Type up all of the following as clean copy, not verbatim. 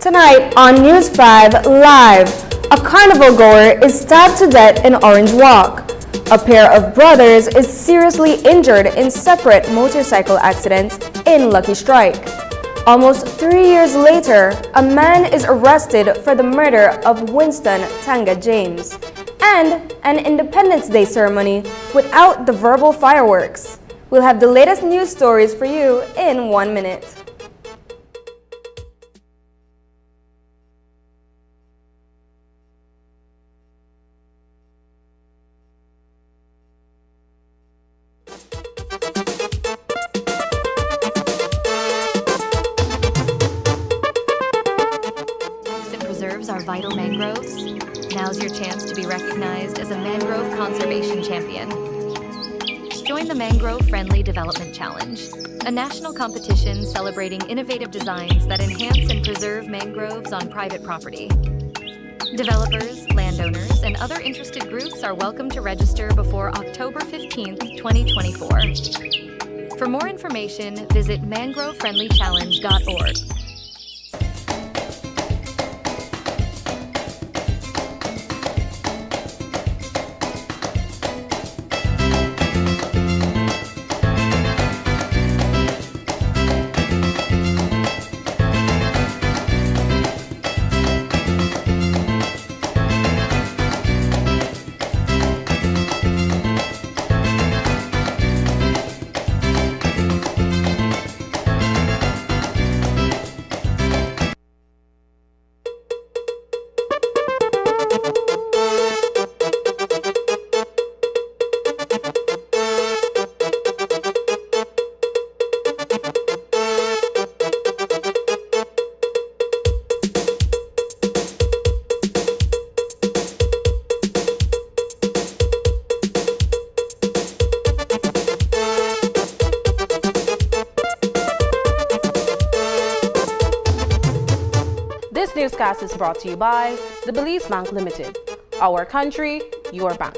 Tonight on News 5 Live, a carnival goer is stabbed to death in Orange Walk. A pair of brothers is seriously injured in separate motorcycle accidents in Lucky Strike. Almost 3 years later, a man is arrested for the murder of Winston Tanga James. And an Independence Day ceremony without the verbal fireworks. We'll have the latest news stories for you in 1 minute. Our vital mangroves. Now's your chance to be recognized as a mangrove conservation champion. Join the Mangrove Friendly Development Challenge, a national competition celebrating innovative designs that enhance and preserve mangroves on private property. Developers, landowners, and other interested groups are welcome to register before October 15th, 2024. For more information, visit mangrovefriendlychallenge.org. This newscast is brought to you by the Belize Bank Limited. Our country, your bank.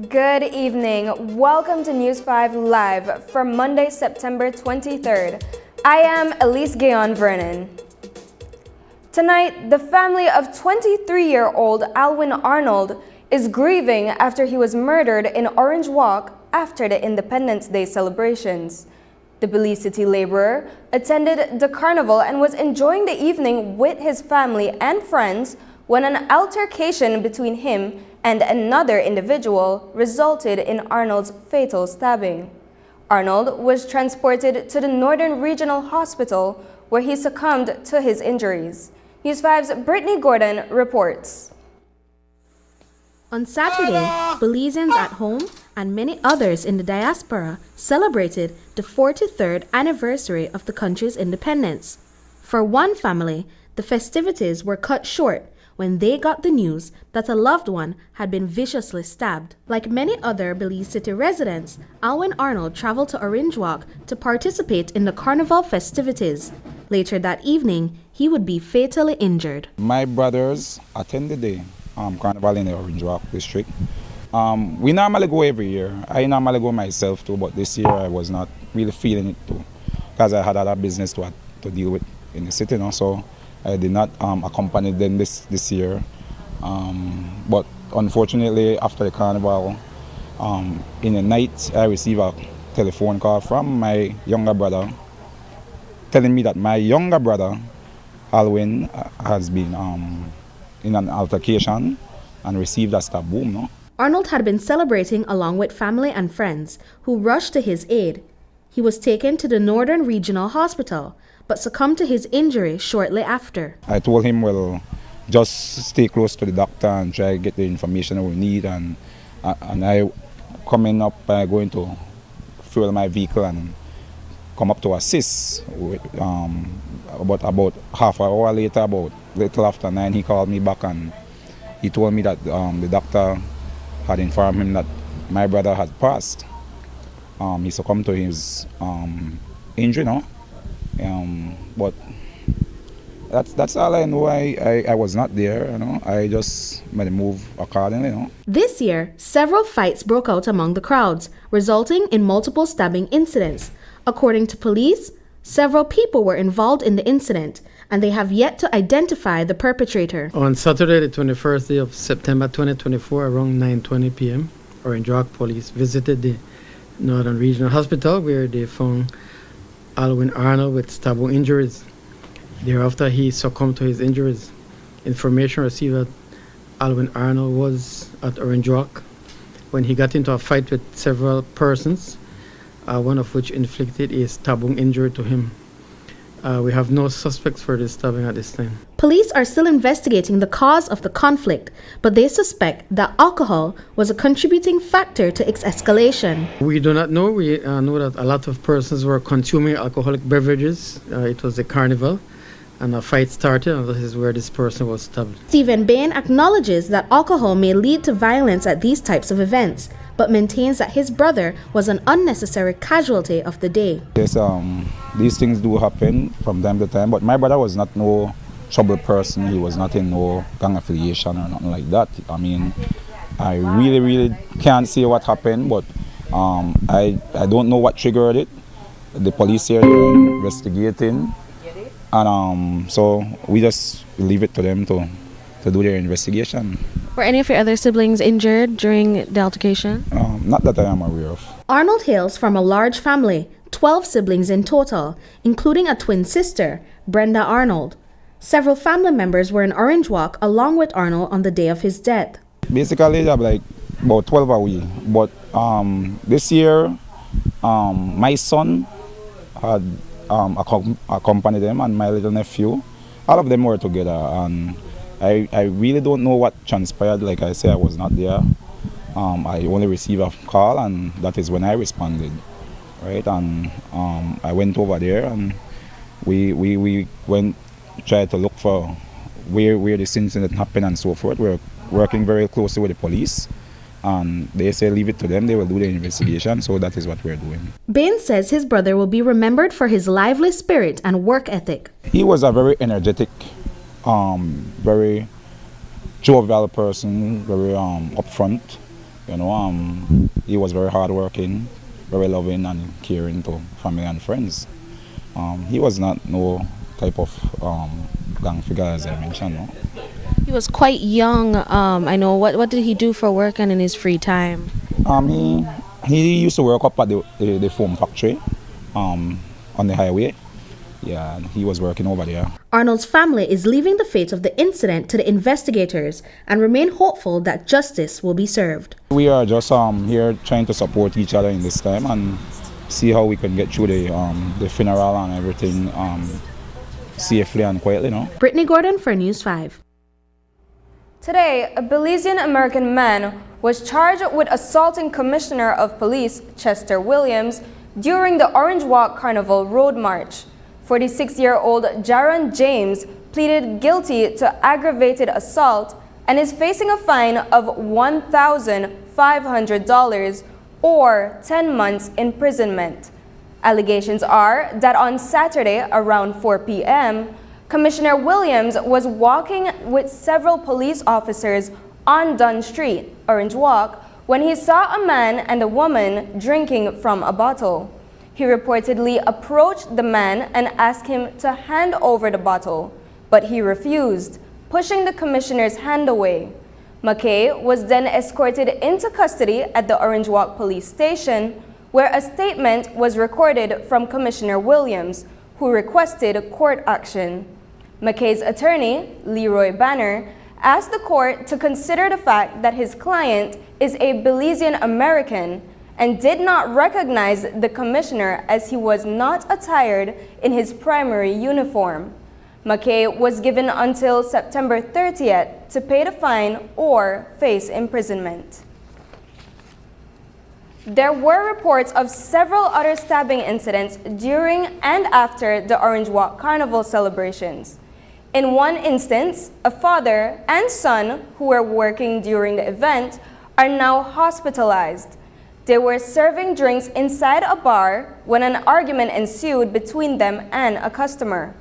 Good evening. Welcome to News 5 Live for Monday, September 23rd. I am Elise Gayon Vernon. Tonight, the family of 23-year-old Alwyn Arnold is grieving after he was murdered in Orange Walk after the Independence Day celebrations. The Belize City laborer attended the carnival and was enjoying the evening with his family and friends when an altercation between him and another individual resulted in Arnold's fatal stabbing. Arnold was transported to the Northern Regional Hospital where he succumbed to his injuries. News 5's Brittany Gordon reports. On Saturday, Belizeans at home and many others in the diaspora celebrated the 43rd anniversary of the country's independence. For one family, the festivities were cut short when they got the news that a loved one had been viciously stabbed. Like many other Belize City residents, Alwyn Arnold traveled to Orange Walk to participate in the carnival festivities. Later that evening, he would be fatally injured. My brothers attended the carnival in the Orange Walk district. We normally go every year. I normally go myself too, but this year I was not really feeling it too, because I had other business to deal with in the city, so I did not accompany them this year. But unfortunately, after the carnival, in the night, I received a telephone call from my younger brother telling me that my younger brother, Alwyn, has been in an altercation and received a stab wound. No? Arnold had been celebrating along with family and friends who rushed to his aid. He was taken to the Northern Regional Hospital, but succumbed to his injury shortly after. I told him, well, just stay close to the doctor and try to get the information that we need. And I coming up, going to fuel my vehicle and come up to assist. About half an hour later, about little after 9, he called me back and he told me that the doctor had informed him that my brother had passed. He succumbed to his injury now. But that's all I know. I was not there, I just made a move accordingly, This year, several fights broke out among the crowds, resulting in multiple stabbing incidents. According to police, several people were involved in the incident, and they have yet to identify the perpetrator. On Saturday, the 21st day of September 2024, around 9:20 p.m., Orange Walk police visited the Northern Regional Hospital, where they found Alwyn Arnold with stab wound injuries. Thereafter, he succumbed to his injuries. Information received that Alwyn Arnold was at Orange Walk when he got into a fight with several persons, one of which inflicted a stab wound injury to him. We have no suspects for this stabbing at this time. Police are still investigating the cause of the conflict, but they suspect that alcohol was a contributing factor to its escalation. We do not know. We know that a lot of persons were consuming alcoholic beverages. It was a carnival, and a fight started, and this is where this person was stabbed. Stephen Bain acknowledges that alcohol may lead to violence at these types of events, but maintains that his brother was an unnecessary casualty of the day. Yes, these things do happen from time to time, but my brother was not no troubled person. He was not in no gang affiliation or nothing like that. I mean, I really can't say what happened, but I don't know what triggered it. The police here are investigating, and so we just leave it to them to do their investigation. Were any of your other siblings injured during the altercation? Not that I am aware of. Arnold hails from a large family, 12 siblings in total, including a twin sister, Brenda Arnold. Several family members were in Orange Walk along with Arnold on the day of his death. Basically, there like about 12 of we. But this year, my son had accompanied them, and my little nephew. All of them were together, and I really don't know what transpired. Like I said, I was not there. I only received a call, and that is when I responded, right? And I went over there, and we went, tried to look for where this incident happened and so forth. We're working very closely with the police, and they say leave it to them, they will do the investigation, so that is what we're doing. Bain says his brother will be remembered for his lively spirit and work ethic. He was a very energetic, very jovial person, very upfront, he was very hardworking, very loving and caring to family and friends. He was not no type of gang figure, as I mentioned. No? He was quite young. I know. What did he do for work and in his free time? He used to work up at the foam factory on the highway. Yeah, he was working over there. Arnold's family is leaving the fate of the incident to the investigators and remain hopeful that justice will be served. We are just here trying to support each other in this time and see how we can get through the funeral and everything safely and quietly. Brittany Gordon for News 5. Today, a Belizean American man was charged with assaulting Commissioner of Police Chester Williams during the Orange Walk Carnival Road March. 46-year-old Jaron James pleaded guilty to aggravated assault and is facing a fine of $1,500 or 10 months imprisonment. Allegations are that on Saturday around 4 p.m., Commissioner Williams was walking with several police officers on Dunn Street, Orange Walk, when he saw a man and a woman drinking from a bottle. He reportedly approached the man and asked him to hand over the bottle, but he refused, pushing the commissioner's hand away. McKay was then escorted into custody at the Orange Walk police station, where a statement was recorded from Commissioner Williams, who requested court action. McKay's attorney, Leroy Banner, asked the court to consider the fact that his client is a Belizean American and did not recognize the commissioner as he was not attired in his primary uniform. McKay was given until September 30th to pay the fine or face imprisonment. There were reports of several other stabbing incidents during and after the Orange Walk Carnival celebrations. In one instance, a father and son who were working during the event are now hospitalized. They were serving drinks inside a bar when an argument ensued between them and a customer.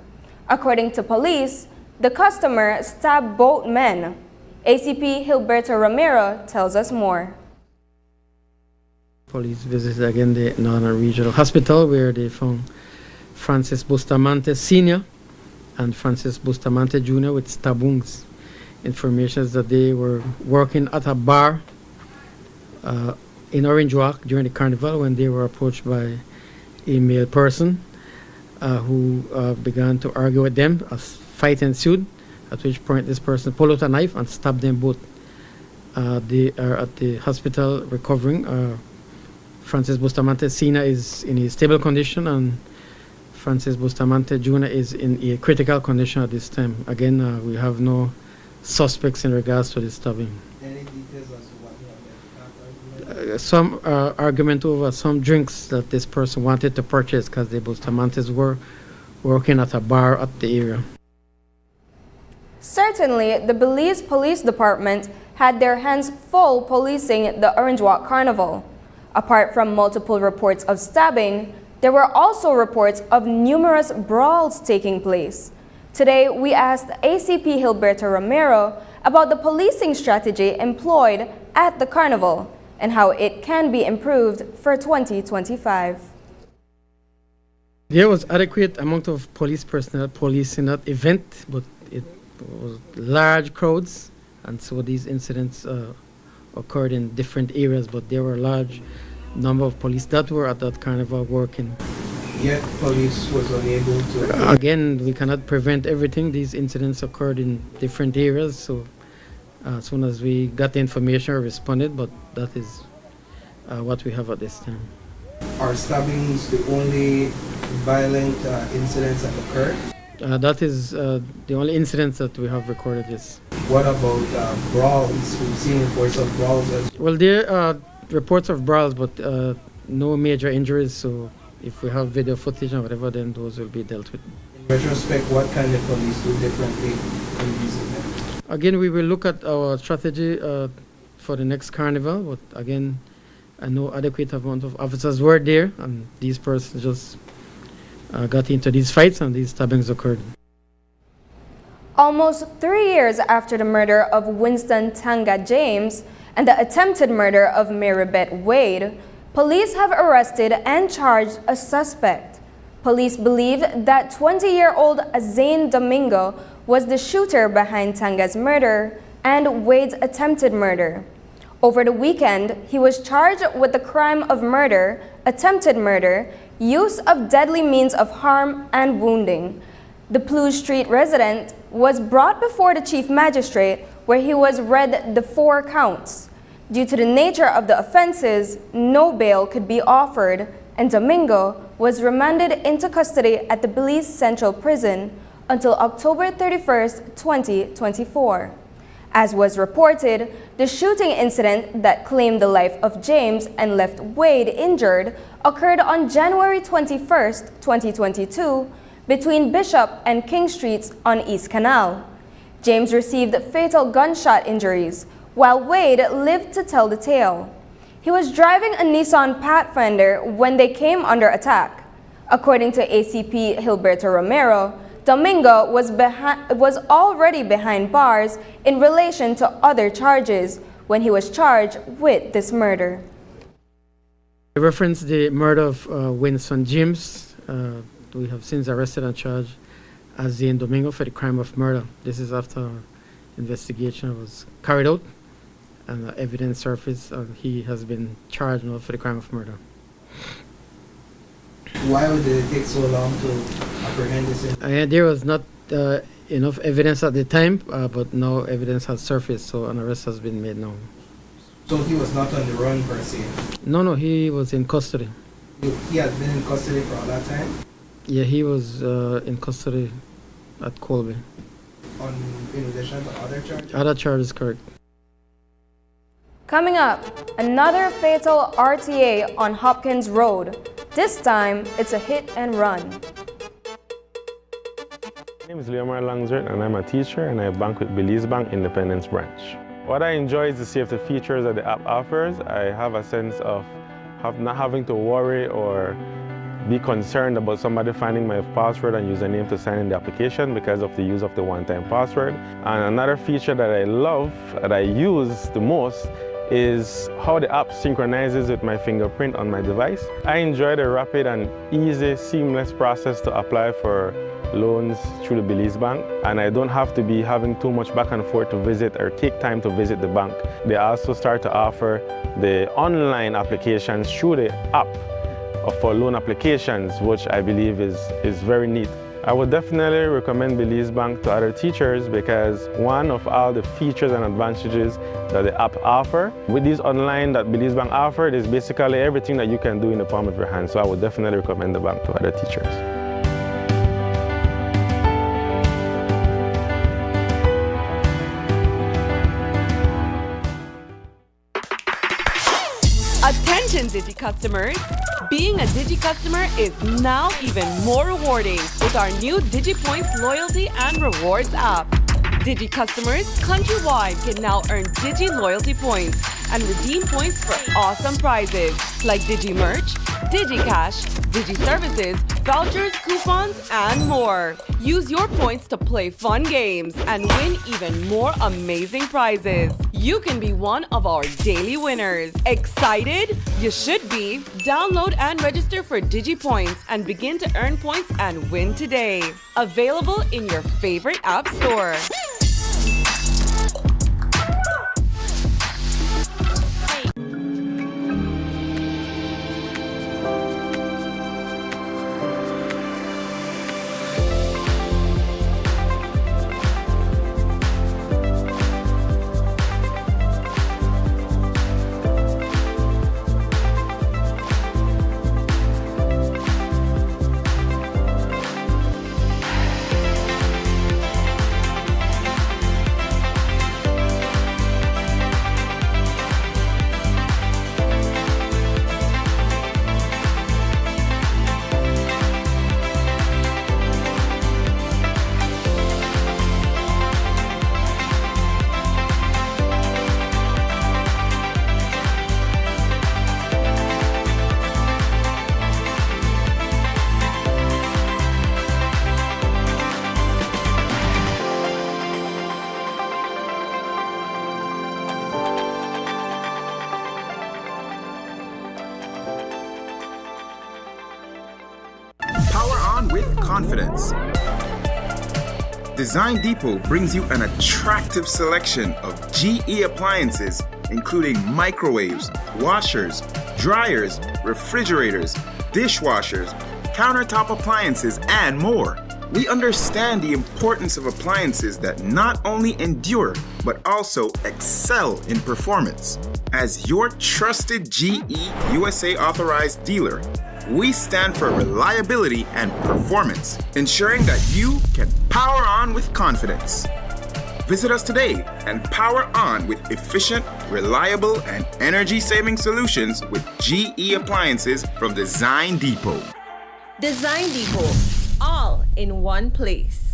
According to police, the customer stabbed both men. ACP Gilberto Romero tells us more. Police visited again the Northern Regional Hospital where they found Francis Bustamante Sr. and Francis Bustamante Jr. with stab wounds. Information is that they were working at a bar in Orange Walk during the carnival when they were approached by a male person who began to argue with them. A fight ensued, at which point this person pulled out a knife and stabbed them both. They are at the hospital recovering. Francis Bustamante Sr. is in a stable condition and Francis Bustamante Jr. is in a critical condition at this time. Again, we have no suspects in regards to the stabbing. Any details as to what happened? Some argument over some drinks that this person wanted to purchase because the Bustamantes were working at a bar at the area. Certainly, the Belize Police Department had their hands full policing the Orange Walk Carnival. Apart from multiple reports of stabbing, there were also reports of numerous brawls taking place. Today, we asked ACP Gilberto Romero about the policing strategy employed at the carnival and how it can be improved for 2025. There was adequate amount of police personnel policing that event, but it was large crowds, and so these incidents occurred in different areas, but there were large number of police that were at that carnival working. Yet police was unable to... Again, we cannot prevent everything. These incidents occurred in different areas, so as soon as we got the information, we responded, but that is what we have at this time. Are stabbings the only violent incidents that occurred? That is the only incidents that we have recorded, yes. What about brawls? We've seen reports of brawls as well. Well, there are reports of brawls, but no major injuries, so if we have video footage and whatever, then those will be dealt with. In retrospect, what can the police do differently in these events? Again, we will look at our strategy for the next carnival, but again, I know adequate amount of officers were there, and these persons just got into these fights and these stabbings occurred. Almost 3 years after the murder of Winston Tanga James and the attempted murder of Maribeth Wade, police have arrested and charged a suspect. Police believe that 20-year-old Zane Domingo was the shooter behind Tanga's murder and Wade's attempted murder. Over the weekend, he was charged with the crime of murder, attempted murder, use of deadly means of harm, and wounding. The Pluge Street resident was brought before the chief magistrate where he was read the 4 counts. Due to the nature of the offenses, no bail could be offered, and Domingo was remanded into custody at the Belize Central Prison until October 31st, 2024. As was reported, the shooting incident that claimed the life of James and left Wade injured occurred on January 21st, 2022, between Bishop and King Streets on East Canal. James received fatal gunshot injuries, while Wade lived to tell the tale. He was driving a Nissan Pathfinder when they came under attack. According to ACP Gilberto Romero, Domingo was already behind bars in relation to other charges when he was charged with this murder. I reference the murder of Winston James. We have since arrested and charged Azine Domingo for the crime of murder. This is after investigation was carried out and evidence surfaced, and he has been charged now for the crime of murder. Why would it take so long to apprehend this? There was not enough evidence at the time, but now evidence has surfaced, so an arrest has been made now. So he was not on the run per se? No, he was in custody. He had been in custody for all that time? Yeah, he was in custody at Colby. In addition to other charges? Other charges, correct. Coming up, another fatal RTA on Hopkins Road. This time, it's a hit and run. My name is Leomar Langsworth and I'm a teacher and I bank with Belize Bank Independence Branch. What I enjoy is the safety features that the app offers. I have a sense of not having to worry or be concerned about somebody finding my password and username to sign in the application because of the use of the one-time password. And another feature that I love, that I use the most, is how the app synchronizes with my fingerprint on my device. I enjoy the rapid and easy, seamless process to apply for loans through the Belize Bank, and I don't have to be having too much back and forth to visit or take time to visit the bank. They also start to offer the online applications through the app for loan applications, which I believe is very neat. I would definitely recommend Belize Bank to other teachers because one of all the features and advantages that the app offer. With these online that Belize Bank offered is basically everything that you can do in the palm of your hand. So I would definitely recommend the bank to other teachers. Attention Digi customers! Being a Digi customer is now even more rewarding with our new DigiPoints loyalty and rewards app. Digi customers countrywide can now earn Digi loyalty points and redeem points for awesome prizes like Digi merch, Digi cash, Digi services, vouchers, coupons, and more. Use your points to play fun games and win even more amazing prizes. You can be one of our daily winners. Excited? You should be. Download and register for DigiPoints and begin to earn points and win today. Available in your favorite app store. With confidence. Design Depot brings you an attractive selection of GE appliances, including microwaves, washers, dryers, refrigerators, dishwashers, countertop appliances, and more. We understand the importance of appliances that not only endure, but also excel in performance. As your trusted GE USA authorized dealer, we stand for reliability and performance, ensuring that you can power on with confidence. Visit us today and power on with efficient, reliable, and energy-saving solutions with GE appliances from Design Depot. Design Depot. All in one place.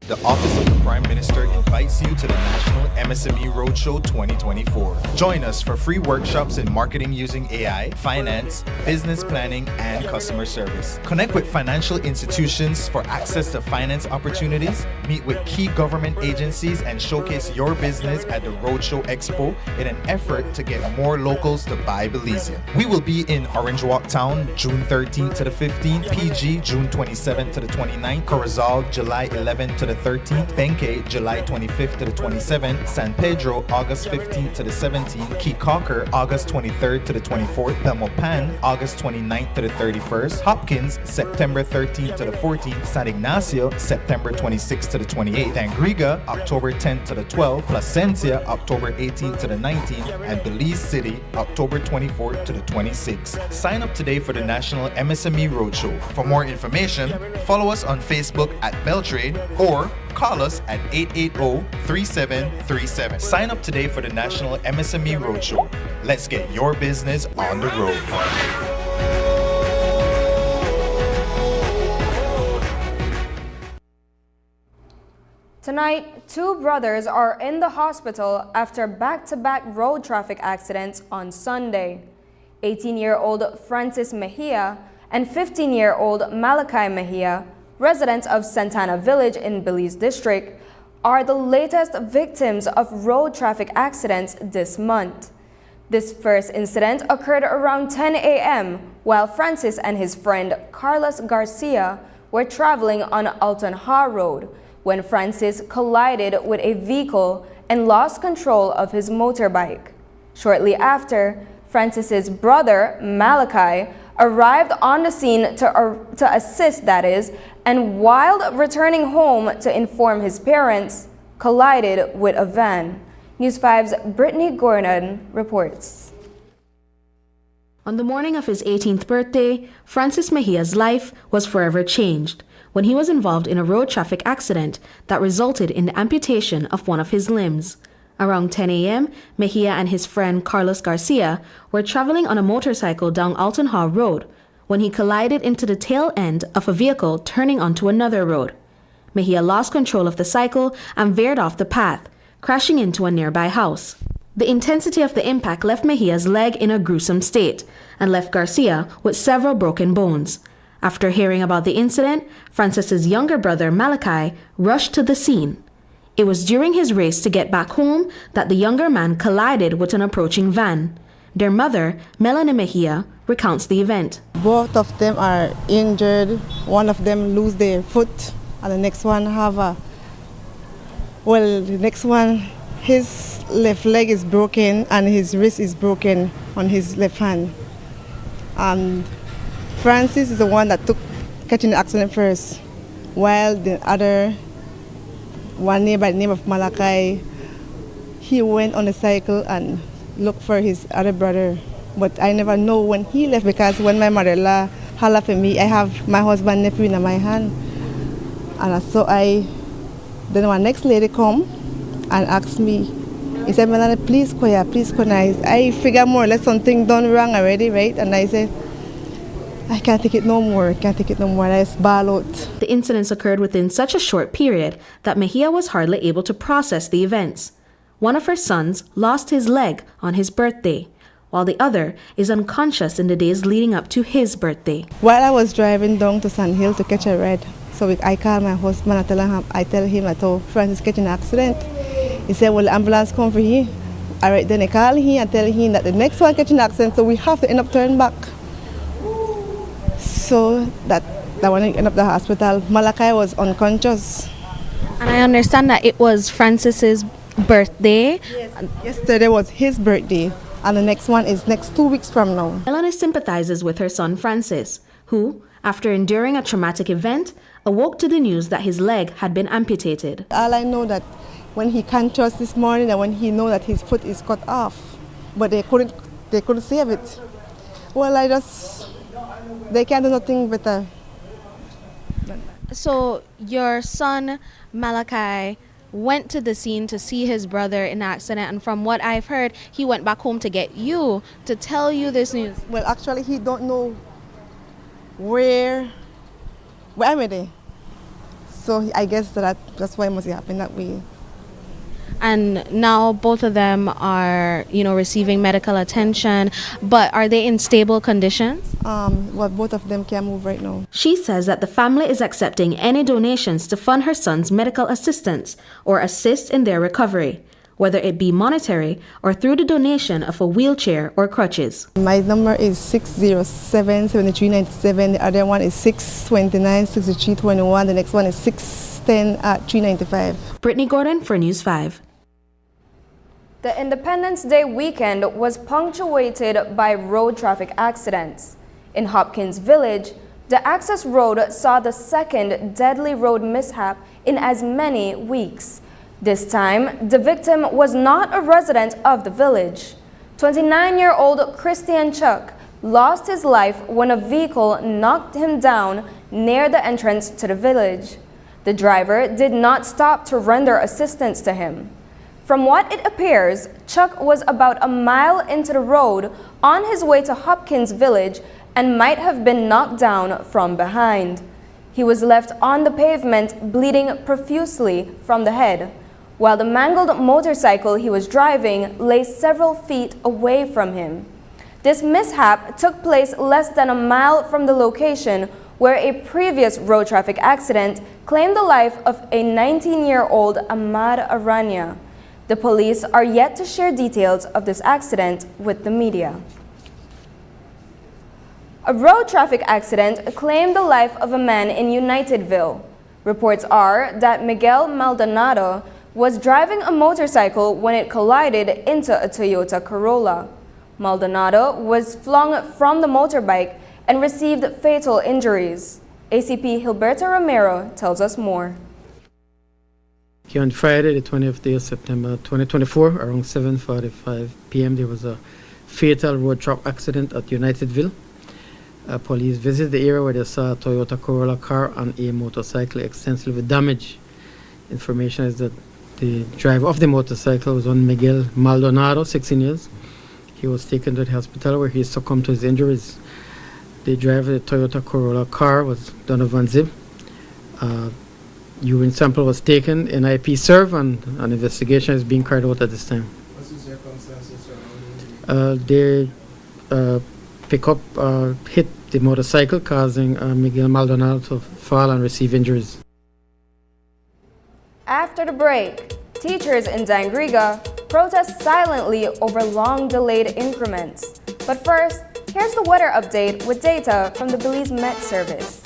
The Office of the Prime Minister invites you to the National MSME Roadshow 2024. Join us for free workshops in marketing using AI, finance, business planning, and customer service. Connect with financial institutions for access to finance opportunities, meet with key government agencies, and showcase your business at the Roadshow Expo in an effort to get more locals to buy Belizean. We will be in Orange Walk Town, June 13th to the 15th, PG, June 27th to the 29th, Corozal, July 11th to the 13th, Benque, July 25th to the 27th, San Pedro, August 15th to the 17th, Key Cocker, August 23rd to the 24th, Belmopan, August 29th to the 31st, Hopkins, September 13th to the 14th, San Ignacio, September 26th to the 28th, Tangriga, October 10th to the 12th, Placencia, October 18th to the 19th, and Belize City, October 24th to the 26th. Sign up today for the National MSME Roadshow. For more information, follow us on Facebook at Beltrade or call us at 880-3737. Sign up today for the National MSME Roadshow. Let's get your business on the road. Tonight, two brothers are in the hospital after back-to-back road traffic accidents on Sunday. 18-year-old Francis Mejia and 15-year-old Malachi Mejia, residents of Santana Village in Belize District, are the latest victims of road traffic accidents this month. This first incident occurred around 10 a.m. while Francis and his friend Carlos Garcia were traveling on Alton Ha Road when Francis collided with a vehicle and lost control of his motorbike. Shortly after, Francis's brother, Malachi, arrived on the scene to assist, and while returning home to inform his parents, collided with a van. News 5's Brittany Gordon reports. On the morning of his 18th birthday, Francis Mejia's life was forever changed when he was involved in a road traffic accident that resulted in the amputation of one of his limbs. Around 10 a.m., Mejia and his friend Carlos Garcia were traveling on a motorcycle down Alton Ha Road when he collided into the tail end of a vehicle turning onto another road. Mejia lost control of the cycle and veered off the path, crashing into a nearby house. The intensity of the impact left Mejia's leg in a gruesome state and left Garcia with several broken bones. After hearing about the incident, Francis's younger brother Malachi rushed to the scene. It was during his race to get back home that the younger man collided with an approaching van. Their mother, Melanie Mejia, recounts the event. Both of them are injured. One of them lose their foot, and the next one his left leg is broken and his wrist is broken on his left hand. Francis is the one that catching the accident first, while the other one by the name of Malachi, he went on a cycle and looked for his other brother. But I never know when he left, because when my mother-in-law hollered for me, I have my husband nephew in my hand. And so then my next lady come and asked me, he said, Melanie, please come here, please come here. I figure more or less something done wrong already, right? And I said, I can't take it no more. I just bawl out. The incidents occurred within such a short period that Mejia was hardly able to process the events. One of her sons lost his leg on his birthday, while the other is unconscious in the days leading up to his birthday. While I was driving down to Sand Hill to catch a ride, so I called my husband, I tell him that Francis catching an accident. He said, well, the ambulance come for him. All right, then I call him and tell him that the next one catching an accident, so we have to end up turning back. So that when I ended up the hospital, Malachi was unconscious. And I understand that it was Francis's birthday. Yes, yesterday was his birthday, and the next one is next 2 weeks from now. Melanie sympathizes with her son Francis, who, after enduring a traumatic event, awoke to the news that his leg had been amputated. All I know that when he conscious this morning, and when he know that his foot is cut off, but they couldn't save it. Well, they can't do nothing better. So your son Malachi went to the scene to see his brother in an accident, and from what I've heard, he went back home to get you to tell you this news. Well, actually, he don't know where am I? So I guess that's why it must happen that way. And now both of them are, receiving medical attention, but are they in stable conditions? Well, both of them can't move right now. She says that the family is accepting any donations to fund her son's medical assistance or assist in their recovery, whether it be monetary or through the donation of a wheelchair or crutches. My number is 607-7397. The other one is 629-6321. The next one is 610-395. Brittany Gordon for News 5. The Independence Day weekend was punctuated by road traffic accidents. In Hopkins Village, the access road saw the second deadly road mishap in as many weeks. This time, the victim was not a resident of the village. 29-year-old Christian Chuck lost his life when a vehicle knocked him down near the entrance to the village. The driver did not stop to render assistance to him. From what it appears, Chuck was about a mile into the road on his way to Hopkins Village and might have been knocked down from behind. He was left on the pavement bleeding profusely from the head, while the mangled motorcycle he was driving lay several feet away from him. This mishap took place less than a mile from the location where a previous road traffic accident claimed the life of a 19-year-old Ahmad Aranya. The police are yet to share details of this accident with the media. A road traffic accident claimed the life of a man in Unitedville. Reports are that Miguel Maldonado was driving a motorcycle when it collided into a Toyota Corolla. Maldonado was flung from the motorbike and received fatal injuries. ACP Gilberto Romero tells us more. On Friday, the 20th day of September 2024, around 7:45 p.m., there was a fatal road traffic accident at Unitedville. Police visited the area where they saw a Toyota Corolla car and a motorcycle extensively damaged. Information is that the driver of the motorcycle was one Miguel Maldonado, 16 years. He was taken to the hospital where he succumbed to his injuries. The driver of the Toyota Corolla car was Donovan Zib. Urine sample was taken, NIP served, and an investigation is being carried out at this time. What's the circumstances surrounding Their pickup hit the motorcycle, causing Miguel Maldonado to fall and receive injuries. After the break, teachers in Dangriga protest silently over long-delayed increments. But first, here's the weather update with data from the Belize Met Service.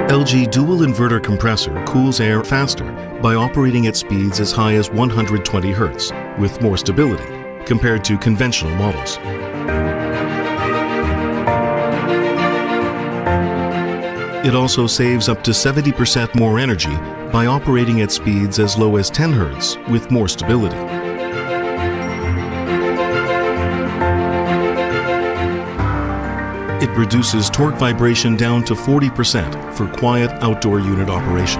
LG dual inverter compressor cools air faster by operating at speeds as high as 120 Hz with more stability compared to conventional models. It also saves up to 70% more energy by operating at speeds as low as 10 Hz with more stability. It reduces torque vibration down to 40% for quiet outdoor unit operation.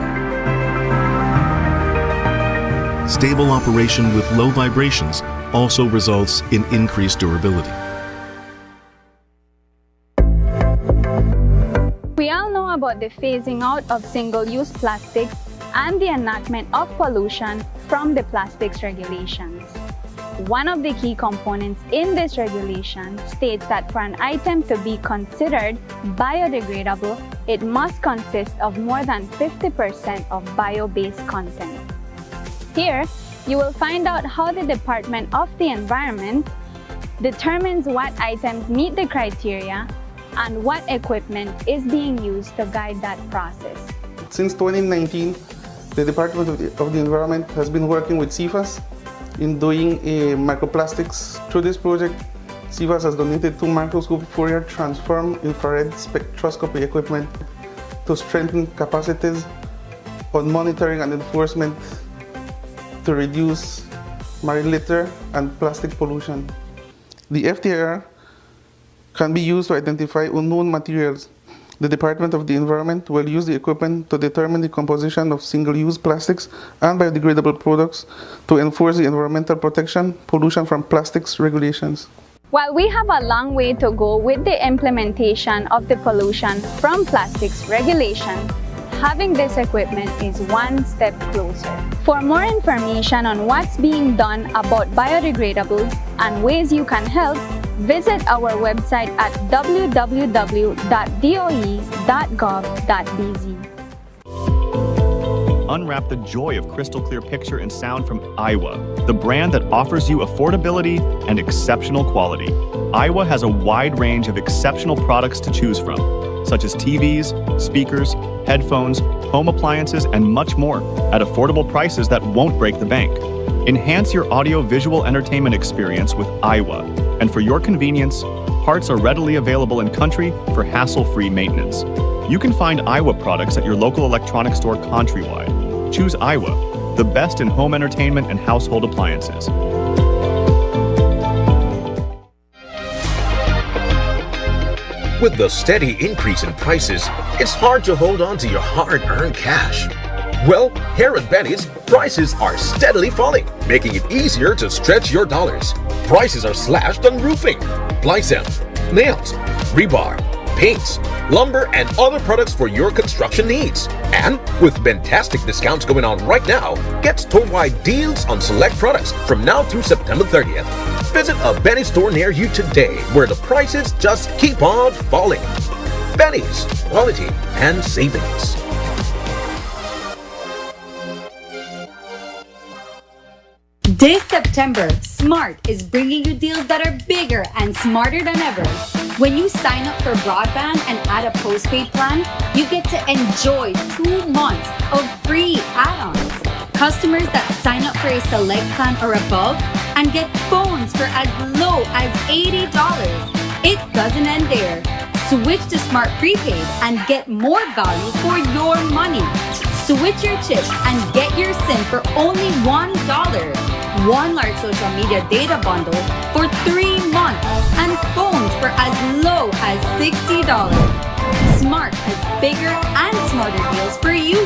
Stable operation with low vibrations also results in increased durability. We all know about the phasing out of single-use plastics and the enactment of pollution from the plastics regulations. One of the key components in this regulation states that for an item to be considered biodegradable, it must consist of more than 50% of bio-based content. Here, you will find out how the Department of the Environment determines what items meet the criteria and what equipment is being used to guide that process. Since 2019, the Department of the Environment has been working with CIFAS in doing microplastics. Through this project, CIFAS has donated 2 microscope Fourier transform infrared spectroscopy equipment to strengthen capacities on monitoring and enforcement to reduce marine litter and plastic pollution. The FTIR can be used to identify unknown materials. The Department of the Environment will use the equipment to determine the composition of single-use plastics and biodegradable products to enforce the environmental protection, pollution from plastics regulations. While we have a long way to go with the implementation of the pollution from plastics regulation, having this equipment is one step closer. For more information on what's being done about biodegradables and ways you can help, visit our website at www.doe.gov.bz. Unwrap the joy of crystal clear picture and sound from Iowa, the brand that offers you affordability and exceptional quality. Iowa has a wide range of exceptional products to choose from, such as TVs, speakers, headphones, home appliances, and much more at affordable prices that won't break the bank. Enhance your audio-visual entertainment experience with Iowa, and for your convenience, parts are readily available in country for hassle-free maintenance. You can find Iowa products at your local electronics store countrywide. Choose Iowa, the best in home entertainment and household appliances. With the steady increase in prices, it's hard to hold on to your hard-earned cash. Well, here at Benny's, prices are steadily falling, making it easier to stretch your dollars. Prices are slashed on roofing, plywood, nails, rebar, paints, lumber, and other products for your construction needs. And with fantastic discounts going on right now, get store-wide deals on select products from now through September 30th. Visit a Benny's store near you today, where the prices just keep on falling. Benny's, quality and savings. This September, Smart is bringing you deals that are bigger and smarter than ever. When you sign up for broadband and add a postpaid plan, you get to enjoy 2 months of free add-ons. Customers that sign up for a select plan or above and get phones for as low as $80. It doesn't end there. Switch to Smart Prepaid and get more value for your money. Switch your chip and get your SIM for only $1. 1 large social media data bundle for 3 months and phones for as low as $60. Smart has bigger and smarter deals for you.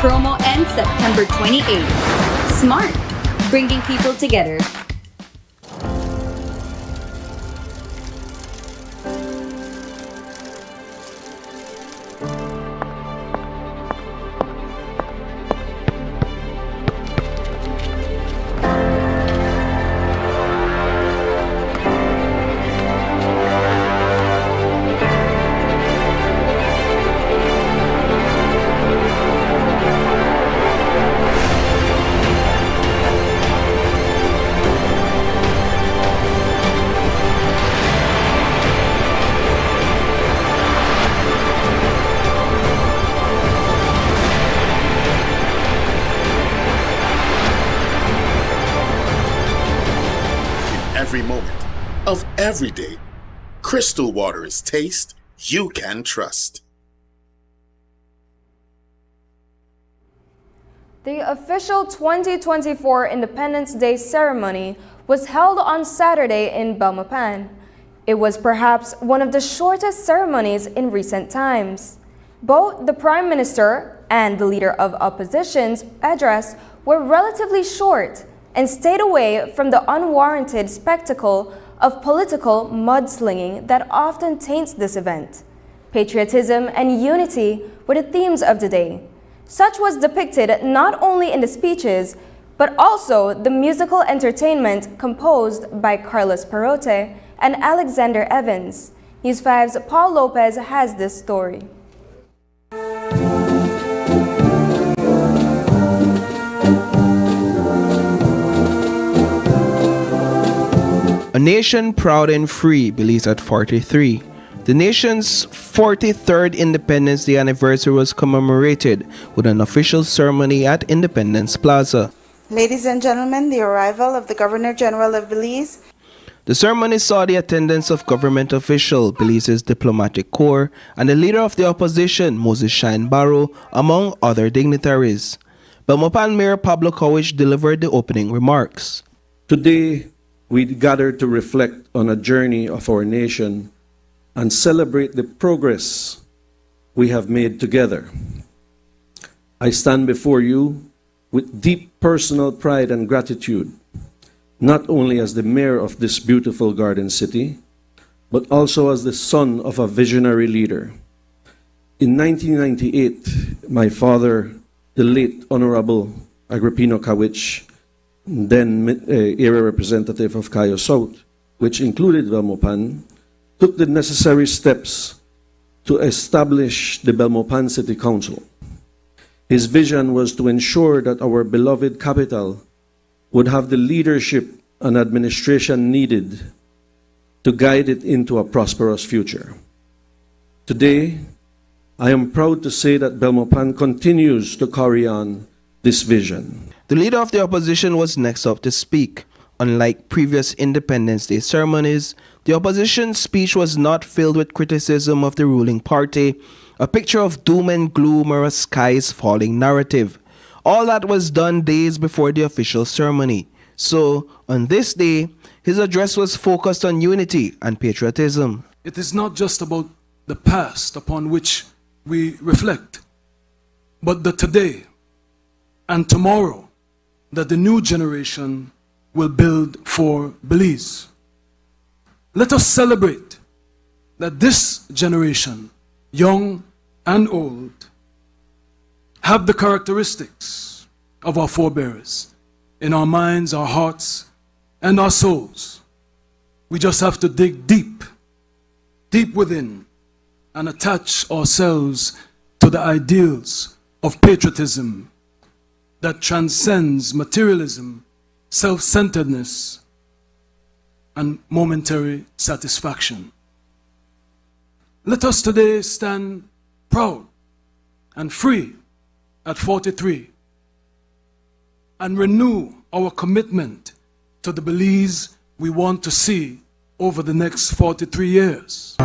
Promo ends September 28th. Smart, bringing people together. Every moment of every day, crystal water is taste you can trust. The official 2024 Independence Day ceremony was held on Saturday in Belmopan. It was perhaps one of the shortest ceremonies in recent times. Both the Prime Minister and the Leader of Opposition's address were relatively short and stayed away from the unwarranted spectacle of political mudslinging that often taints this event. Patriotism and unity were the themes of the day. Such was depicted not only in the speeches, but also the musical entertainment composed by Carlos Perote and Alexander Evans. News 5's Paul Lopez has this story. A nation proud and free, Belize at 43. The nation's 43rd Independence Day anniversary was commemorated with an official ceremony at Independence Plaza. Ladies and gentlemen, the arrival of the Governor General of Belize. The ceremony saw the attendance of government officials, Belize's diplomatic corps, and the leader of the opposition, Moses Shine Barrow, among other dignitaries. Belmopan Mayor Pablo Cowich delivered the opening remarks. Today, we gather to reflect on a journey of our nation and celebrate the progress we have made together. I stand before you with deep personal pride and gratitude, not only as the mayor of this beautiful garden city, but also as the son of a visionary leader. In 1998, my father, the late Honorable Agrippino Cowich, then area representative of Cayo South, which included Belmopan, took the necessary steps to establish the Belmopan City Council. His vision was to ensure that our beloved capital would have the leadership and administration needed to guide it into a prosperous future. Today, I am proud to say that Belmopan continues to carry on this vision. The leader of the opposition was next up to speak. Unlike previous Independence Day ceremonies, the opposition's speech was not filled with criticism of the ruling party, a picture of doom and gloom or a skies falling narrative. All that was done days before the official ceremony. So, on this day, his address was focused on unity and patriotism. It is not just about the past upon which we reflect, but the today and tomorrow that the new generation will build for Belize. Let us celebrate that this generation, young and old, have the characteristics of our forebears in our minds, our hearts, and our souls. We just have to dig deep, deep within, and attach ourselves to the ideals of patriotism that transcends materialism, self-centeredness, and momentary satisfaction. Let us today stand proud and free at 43 and renew our commitment to the Belize we want to see over the next 43 years.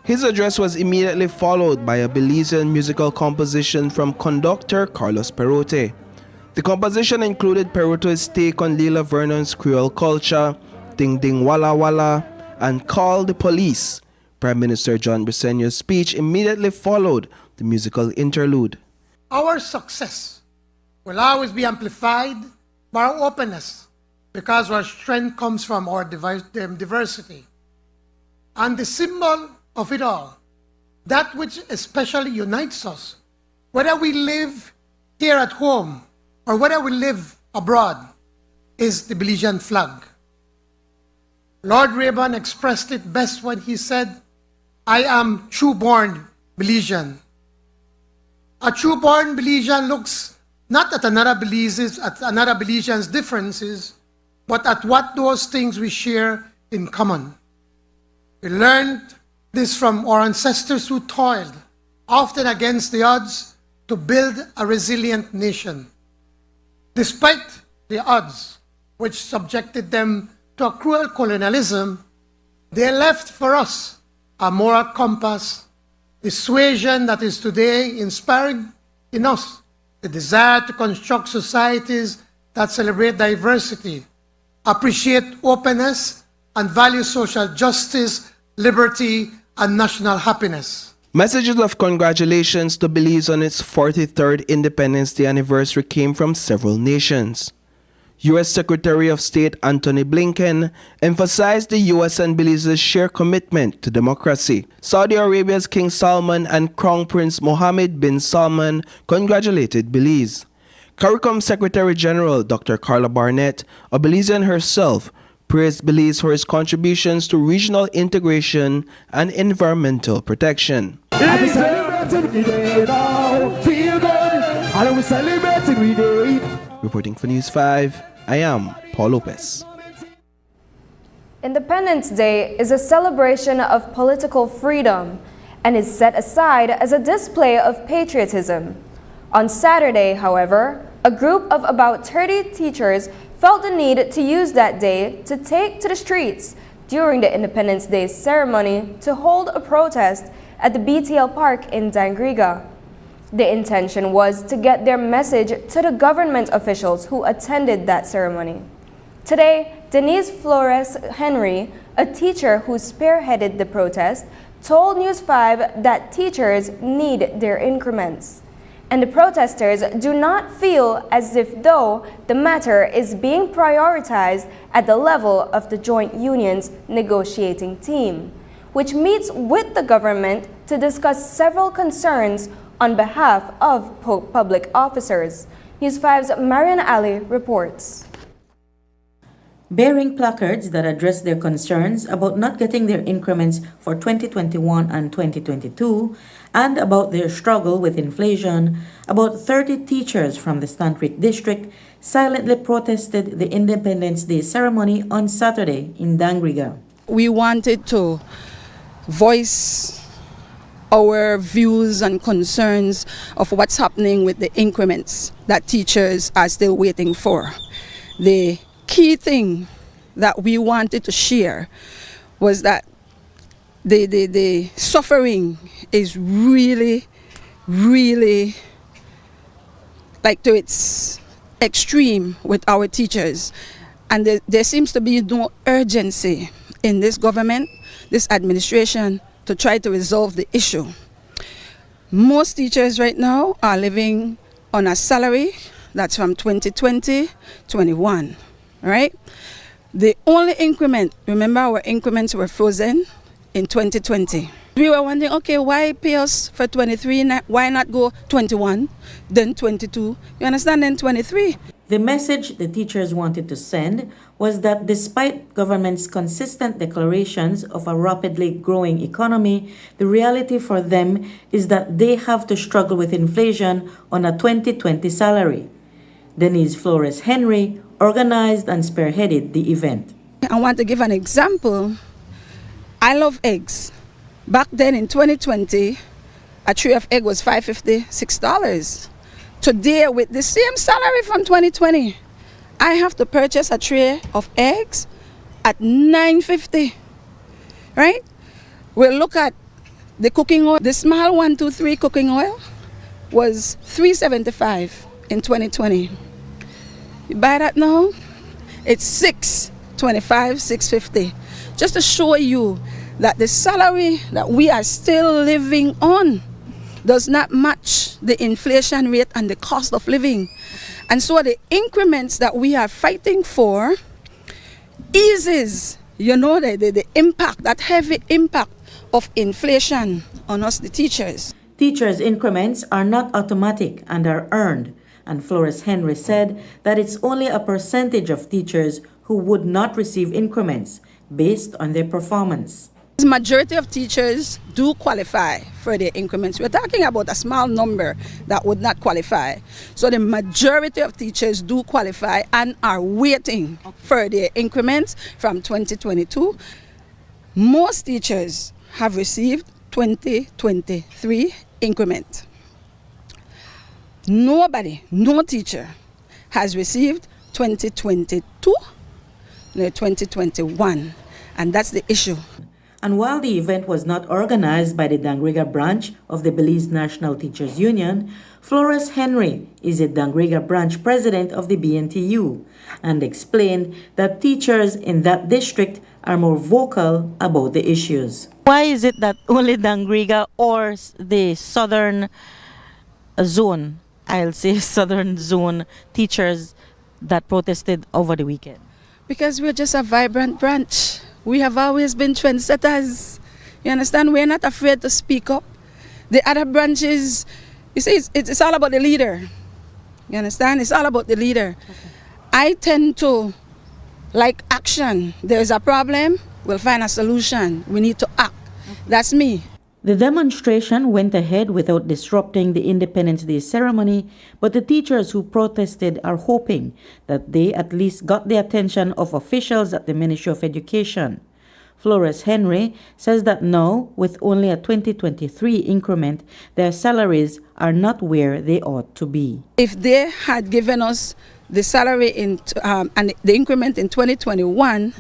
His address was immediately followed by a Belizean musical composition from conductor Carlos Perote. The composition included Perote's take on Leela Vernon's Creole culture, Ding Ding Walla Walla, and Call the Police. Prime Minister John Briceño's speech immediately followed the musical interlude. Our success will always be amplified by our openness, because our strength comes from our diversity. And the symbol of it all, that which especially unites us, whether we live here at home or whether we live abroad, is the Belizean flag. Lord Rayburn expressed it best when he said, "I am true-born Belizean." A true-born Belizean looks not at another Belizean's differences, but at what those things we share in common. We learned this from our ancestors who toiled, often against the odds, to build a resilient nation. Despite the odds which subjected them to a cruel colonialism, they left for us a moral compass, persuasion that is today inspiring in us the desire to construct societies that celebrate diversity, appreciate openness, and value social justice, liberty, and national happiness. Messages of congratulations to Belize on its 43rd Independence Day anniversary came from several nations. U.S. Secretary of State Antony Blinken emphasized the U.S. and Belize's shared commitment to democracy. Saudi Arabia's King Salman and Crown Prince Mohammed bin Salman congratulated Belize. CARICOM Secretary General Dr. Carla Barnett, a Belizean herself, praised Belize for its contributions to regional integration and environmental protection. Reporting for News 5, I am Paul Lopez. Independence Day is a celebration of political freedom and is set aside as a display of patriotism. On Saturday, however, a group of about 30 teachers felt the need to use that day to take to the streets during the Independence Day ceremony to hold a protest at the BTL Park in Dangriga. The intention was to get their message to the government officials who attended that ceremony. Today, Denise Flores Henry, a teacher who spearheaded the protest, told News 5 that teachers need their increments. And the protesters do not feel as if though the matter is being prioritized at the level of the joint union's negotiating team, which meets with the government to discuss several concerns on behalf of public officers. News 5's Marian Ali reports. Bearing placards that address their concerns about not getting their increments for 2021 and 2022 and about their struggle with inflation, about 30 teachers from the Stantrick district silently protested the Independence Day ceremony on Saturday in Dangriga. We wanted to voice our views and concerns of what's happening with the increments that teachers are still waiting for. The key thing that we wanted to share was that the suffering is really, really like to its extreme with our teachers. And there seems to be no urgency in this government, this administration, to try to resolve the issue. Most teachers right now are living on a salary that's from 2020-21, right? The only increment, remember our increments were frozen in 2020. We were wondering, okay, why pay us for 23, why not go 21, then 22, you understand, then 23. The message the teachers wanted to send was that despite government's consistent declarations of a rapidly growing economy, the reality for them is that they have to struggle with inflation on a 2020 salary. Denise Flores Henry organized and spearheaded the event. I want to give an example. I love eggs. Back then in 2020, a tray of egg was $5.50, $6. Today, with the same salary from 2020, I have to purchase a tray of eggs at $9.50, right? We'll look at the cooking oil. The small 123 cooking oil was $3.75 in 2020. You buy that now? It's $6.25, $6.50. Just to show you that the salary that we are still living on does not match the inflation rate and the cost of living. And so the increments that we are fighting for eases, you know, the impact, that heavy impact of inflation on us, the teachers. Teachers' increments are not automatic and are earned. And Flores Henry said that it's only a percentage of teachers who would not receive increments based on their performance. The majority of teachers do qualify for their increments. We're talking about a small number that would not qualify. So the majority of teachers do qualify and are waiting for their increments from 2022. Most teachers have received 2023 increment. Nobody, no teacher has received 2022 nor 2021, and that's the issue. And while the event was not organized by the Dangriga branch of the Belize National Teachers Union, Flores Henry is a Dangriga branch president of the BNTU and explained that teachers in that district are more vocal about the issues. Why is it that only Dangriga or the southern zone, I'll say southern zone teachers that protested over the weekend? Because we're just a vibrant branch. We have always been trendsetters. You understand? We're not afraid to speak up. The other branches, you see, it's all about the leader. You understand? It's all about the leader. Okay. I tend to like action. There's a problem, we'll find a solution. We need to act. Okay. That's me. The demonstration went ahead without disrupting the Independence Day ceremony, but the teachers who protested are hoping that they at least got the attention of officials at the Ministry of Education. Flores Henry says that now, with only a 2023 increment, their salaries are not where they ought to be. If they had given us the salary and the increment in 2021,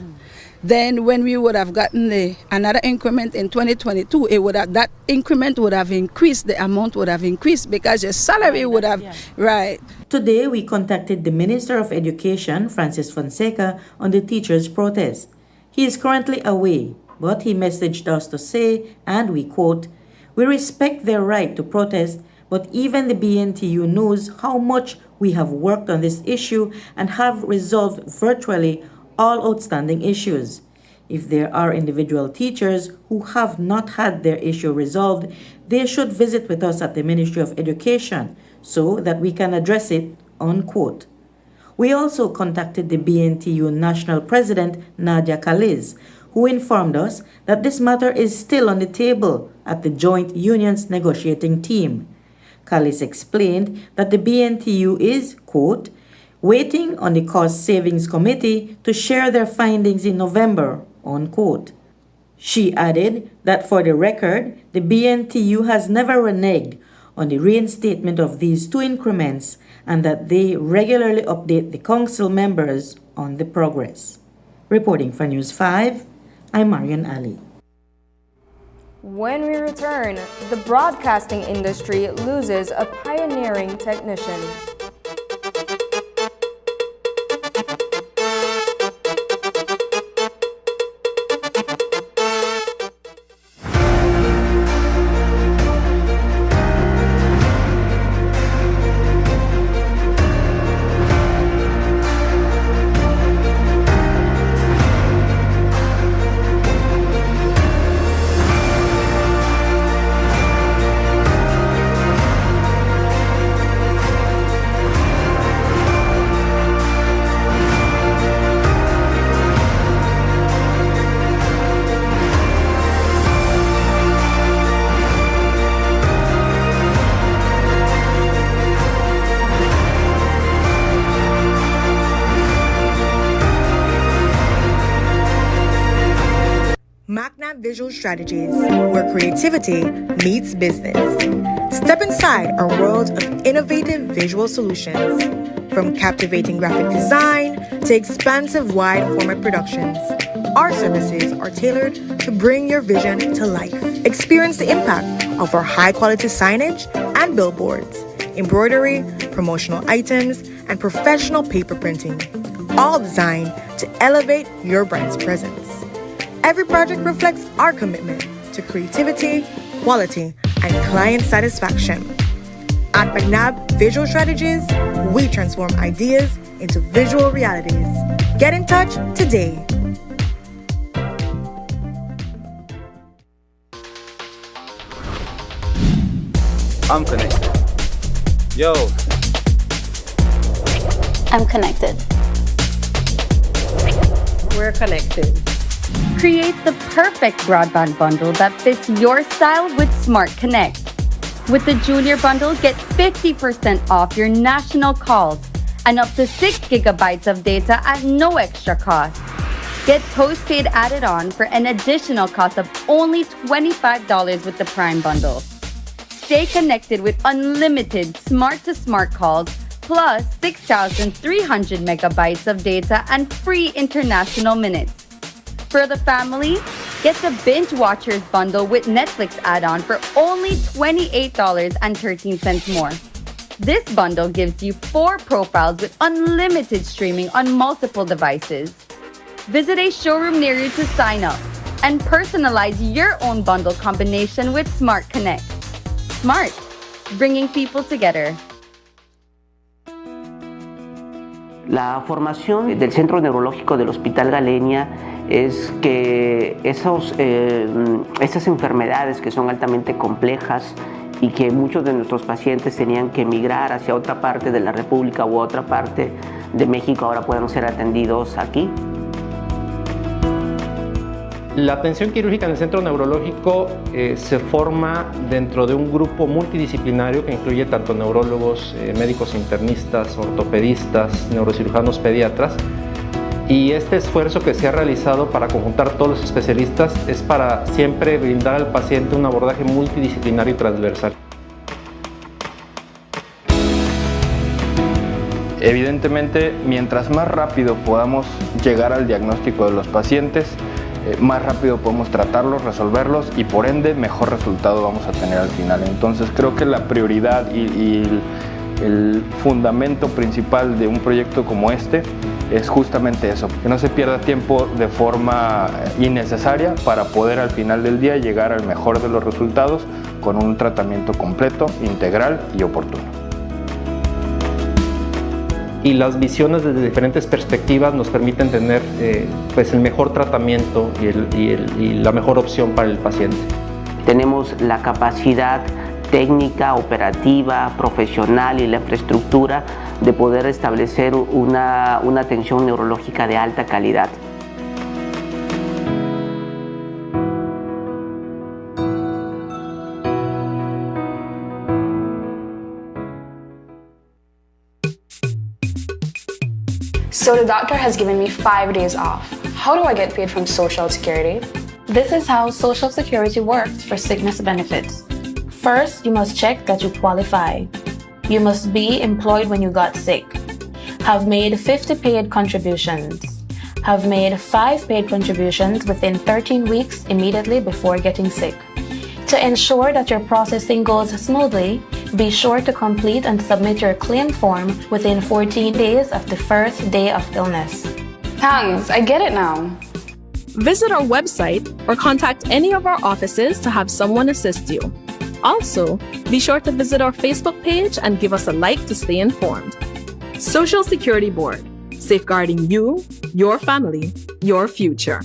then when we would have gotten another increment in 2022, that increment would have increased, the amount would have increased because your salary would have, right. Today, we contacted the Minister of Education, Francis Fonseca, on the teachers' protest. He is currently away, but he messaged us to say, and we quote, "We respect their right to protest, but even the BNTU knows how much we have worked on this issue and have resolved virtually all outstanding issues. If there are individual teachers who have not had their issue resolved, they should visit with us at the Ministry of Education so that we can address it," unquote. We also contacted the BNTU National President, Nadia Kaliz, who informed us that this matter is still on the table at the Joint Unions Negotiating Team. Kaliz explained that the BNTU is, quote, "waiting on the Cost Savings Committee to share their findings in November," unquote. She added that for the record, the BNTU has never reneged on the reinstatement of these two increments and that they regularly update the council members on the progress. Reporting for News 5, I'm Marian Ali. When we return, the broadcasting industry loses a pioneering technician. Visual Strategies, where creativity meets business. Step inside our world of innovative visual solutions. From captivating graphic design to expansive wide-format productions, our services are tailored to bring your vision to life. Experience the impact of our high-quality signage and billboards, embroidery, promotional items, and professional paper printing, all designed to elevate your brand's presence. Every project reflects our commitment to creativity, quality, and client satisfaction. At McNabb Visual Strategies, we transform ideas into visual realities. Get in touch today. I'm connected. Yo. I'm connected. We're connected. Create the perfect broadband bundle that fits your style with Smart Connect. With the Junior Bundle, get 50% off your national calls and up to 6 gigabytes of data at no extra cost. Get postpaid added on for an additional cost of only $25 with the Prime Bundle. Stay connected with unlimited smart-to-smart calls plus 6,300 megabytes of data and free international minutes. For the family, get the Binge Watchers bundle with Netflix add-on for only $28.13 more. This bundle gives you 4 profiles with unlimited streaming on multiple devices. Visit a showroom near you to sign up and personalize your own bundle combination with Smart Connect. Smart, bringing people together. La formación del Centro Neurológico del Hospital Galenia es que esas enfermedades que son altamente complejas y que muchos de nuestros pacientes tenían que emigrar hacia otra parte de la República u otra parte de México ahora puedan ser atendidos aquí. La atención quirúrgica en el centro neurológico se forma dentro de un grupo multidisciplinario que incluye tanto neurólogos, médicos internistas, ortopedistas, neurocirujanos, pediatras. Y este esfuerzo que se ha realizado para conjuntar todos los especialistas es para siempre brindar al paciente un abordaje multidisciplinario y transversal. Evidentemente, mientras más rápido podamos llegar al diagnóstico de los pacientes, más rápido podemos tratarlos, resolverlos y por ende mejor resultado vamos a tener al final. Entonces creo que la prioridad y el fundamento principal de un proyecto como este es justamente eso, que no se pierda tiempo de forma innecesaria para poder al final del día llegar al mejor de los resultados con un tratamiento completo, integral y oportuno. Y las visiones desde diferentes perspectivas nos permiten tener pues el mejor tratamiento y la mejor opción para el paciente. Tenemos la capacidad técnica, operativa, profesional y la infraestructura de poder establecer una atención neurológica de alta calidad. So the doctor has given me 5 days off. How do I get paid from Social Security? This is how Social Security works for sickness benefits. First, you must check that you qualify. You must be employed when you got sick. Have made 50 paid contributions. Have made 5 paid contributions within 13 weeks immediately before getting sick. To ensure that your processing goes smoothly, be sure to complete and submit your claim form within 14 days of the first day of illness. Thanks, I get it now. Visit our website or contact any of our offices to have someone assist you. Also, be sure to visit our Facebook page and give us a like to stay informed. Social Security Board, safeguarding you, your family, your future.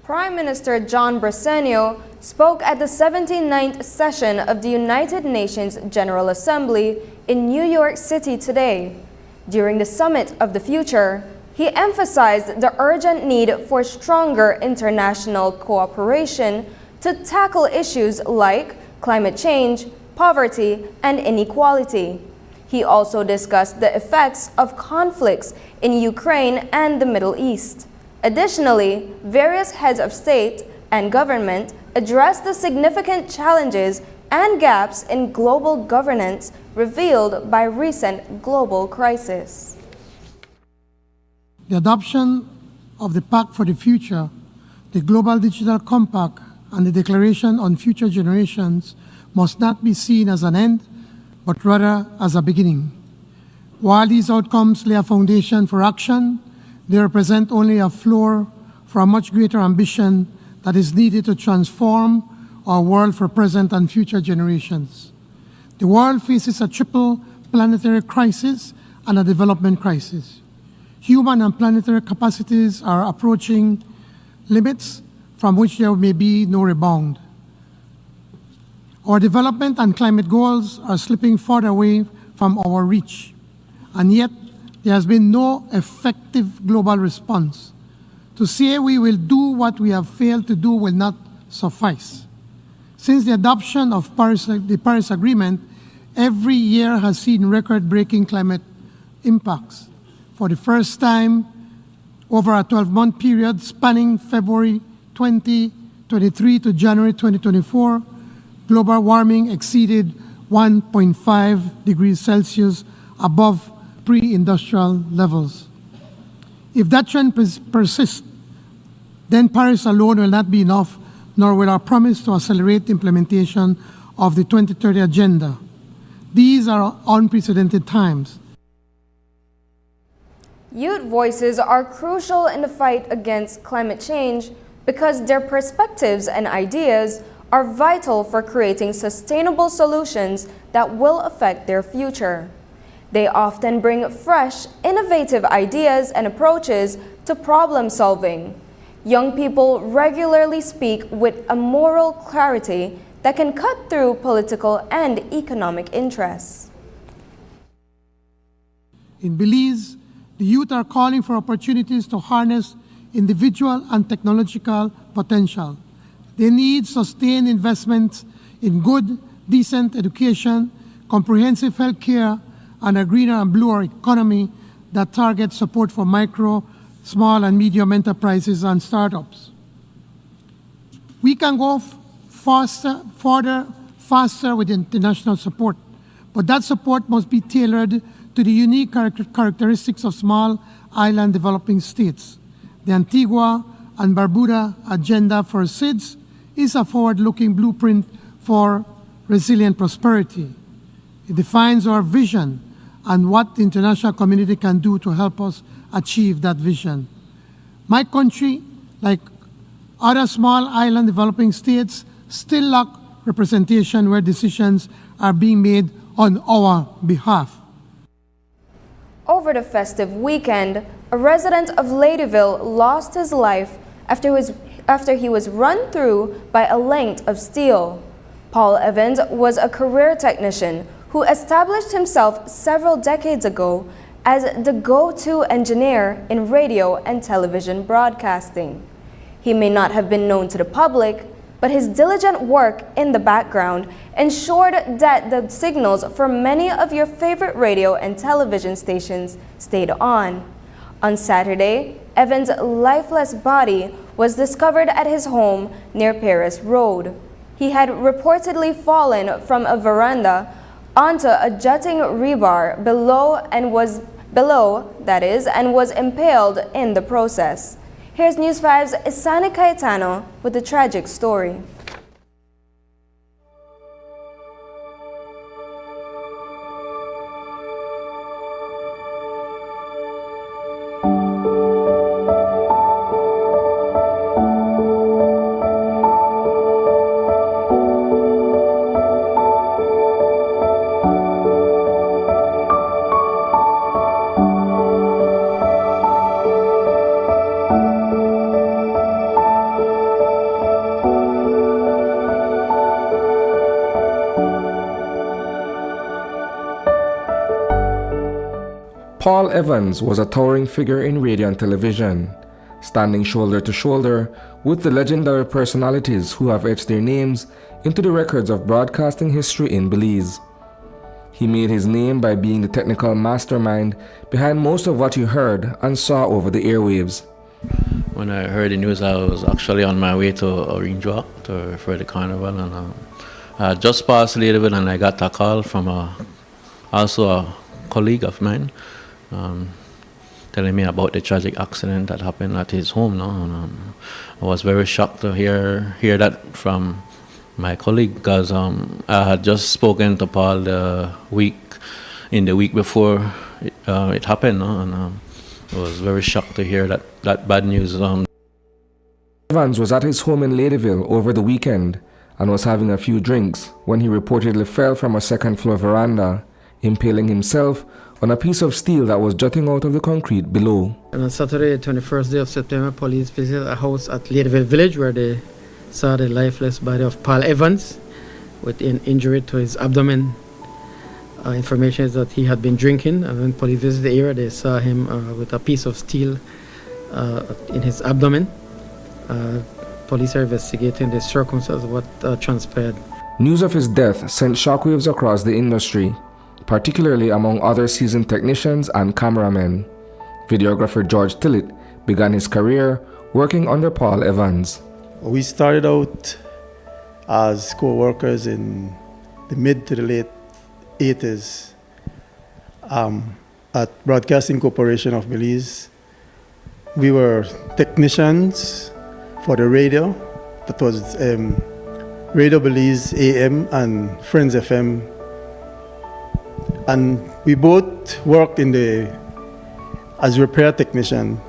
Prime Minister John Briceño spoke at the 79th session of the United Nations General Assembly in New York City today. During the Summit of the Future, he emphasized the urgent need for stronger international cooperation to tackle issues like climate change, poverty, and inequality. He also discussed the effects of conflicts in Ukraine and the Middle East. Additionally, various heads of state and government addressed the significant challenges and gaps in global governance revealed by recent global crisis. The adoption of the Pact for the Future, the Global Digital Compact, and the Declaration on Future Generations must not be seen as an end, but rather as a beginning. While these outcomes lay a foundation for action, they represent only a floor for a much greater ambition that is needed to transform our world for present and future generations. The world faces a triple planetary crisis and a development crisis. Human and planetary capacities are approaching limits from which there may be no rebound. Our development and climate goals are slipping further away from our reach, and yet there has been no effective global response. To say we will do what we have failed to do will not suffice. Since the adoption of the Paris Agreement, every year has seen record-breaking climate impacts. For the first time over a 12-month period spanning February 2023 to January 2024, global warming exceeded 1.5 degrees Celsius above pre-industrial levels. If that trend persists, then Paris alone will not be enough, nor will our promise to accelerate the implementation of the 2030 Agenda. These are unprecedented times. Youth voices are crucial in the fight against climate change because their perspectives and ideas are vital for creating sustainable solutions that will affect their future. They often bring fresh, innovative ideas and approaches to problem solving. Young people regularly speak with a moral clarity that can cut through political and economic interests. In Belize, The youth are calling for opportunities to harness individual and technological potential. They need sustained investment in good, decent education, comprehensive health care, and a greener and bluer economy that targets support for micro, small, and medium enterprises and startups. We can go faster with international support, but that support must be tailored to the unique characteristics of small island developing states. The Antigua and Barbuda Agenda for SIDS is a forward-looking blueprint for resilient prosperity. It defines our vision and what the international community can do to help us achieve that vision. My country, like other small island developing states, still lack representation where decisions are being made on our behalf. Over the festive weekend, a resident of Ladyville lost his life after he was run through by a length of steel. Paul Evans was a career technician who established himself several decades ago as the go-to engineer in radio and television broadcasting. He may not have been known to the public, but his diligent work in the background ensured that the signals for many of your favorite radio and television stations stayed on. On Saturday, Evans' lifeless body was discovered at his home near Paris Road. He had reportedly fallen from a veranda onto a jutting rebar below and was impaled in the process. Here's News 5's Isani Cayetano with the tragic story. Paul Evans was a towering figure in radio and television, standing shoulder to shoulder with the legendary personalities who have etched their names into the records of broadcasting history in Belize. He made his name by being the technical mastermind behind most of what you heard and saw over the airwaves. When I heard the news, I was actually on my way to Orange Walk for the carnival, and I just passed Ladyville and I got a call from also a colleague of mine, telling me about the tragic accident that happened at his home now, and I was very shocked to hear that from my colleague, because I had just spoken to Paul the week before it happened, and I was very shocked to hear that bad news. Evans was at his home in Ladyville over the weekend and was having a few drinks when he reportedly fell from a second-floor veranda, impaling himself on a piece of steel that was jutting out of the concrete below. And on Saturday, 21st day of September, police visited a house at Ladyville Village where they saw the lifeless body of Paul Evans with an injury to his abdomen. Information is that he had been drinking, and when police visited the area, they saw him with a piece of steel in his abdomen. Police are investigating the circumstances of what transpired. News of his death sent shockwaves across the industry, particularly among other seasoned technicians and cameramen. Videographer George Tillett began his career working under Paul Evans. We started out as co-workers in the mid to the late 80s at Broadcasting Corporation of Belize. We were technicians for the radio. That was Radio Belize AM and Friends FM. And we both worked as repair technician.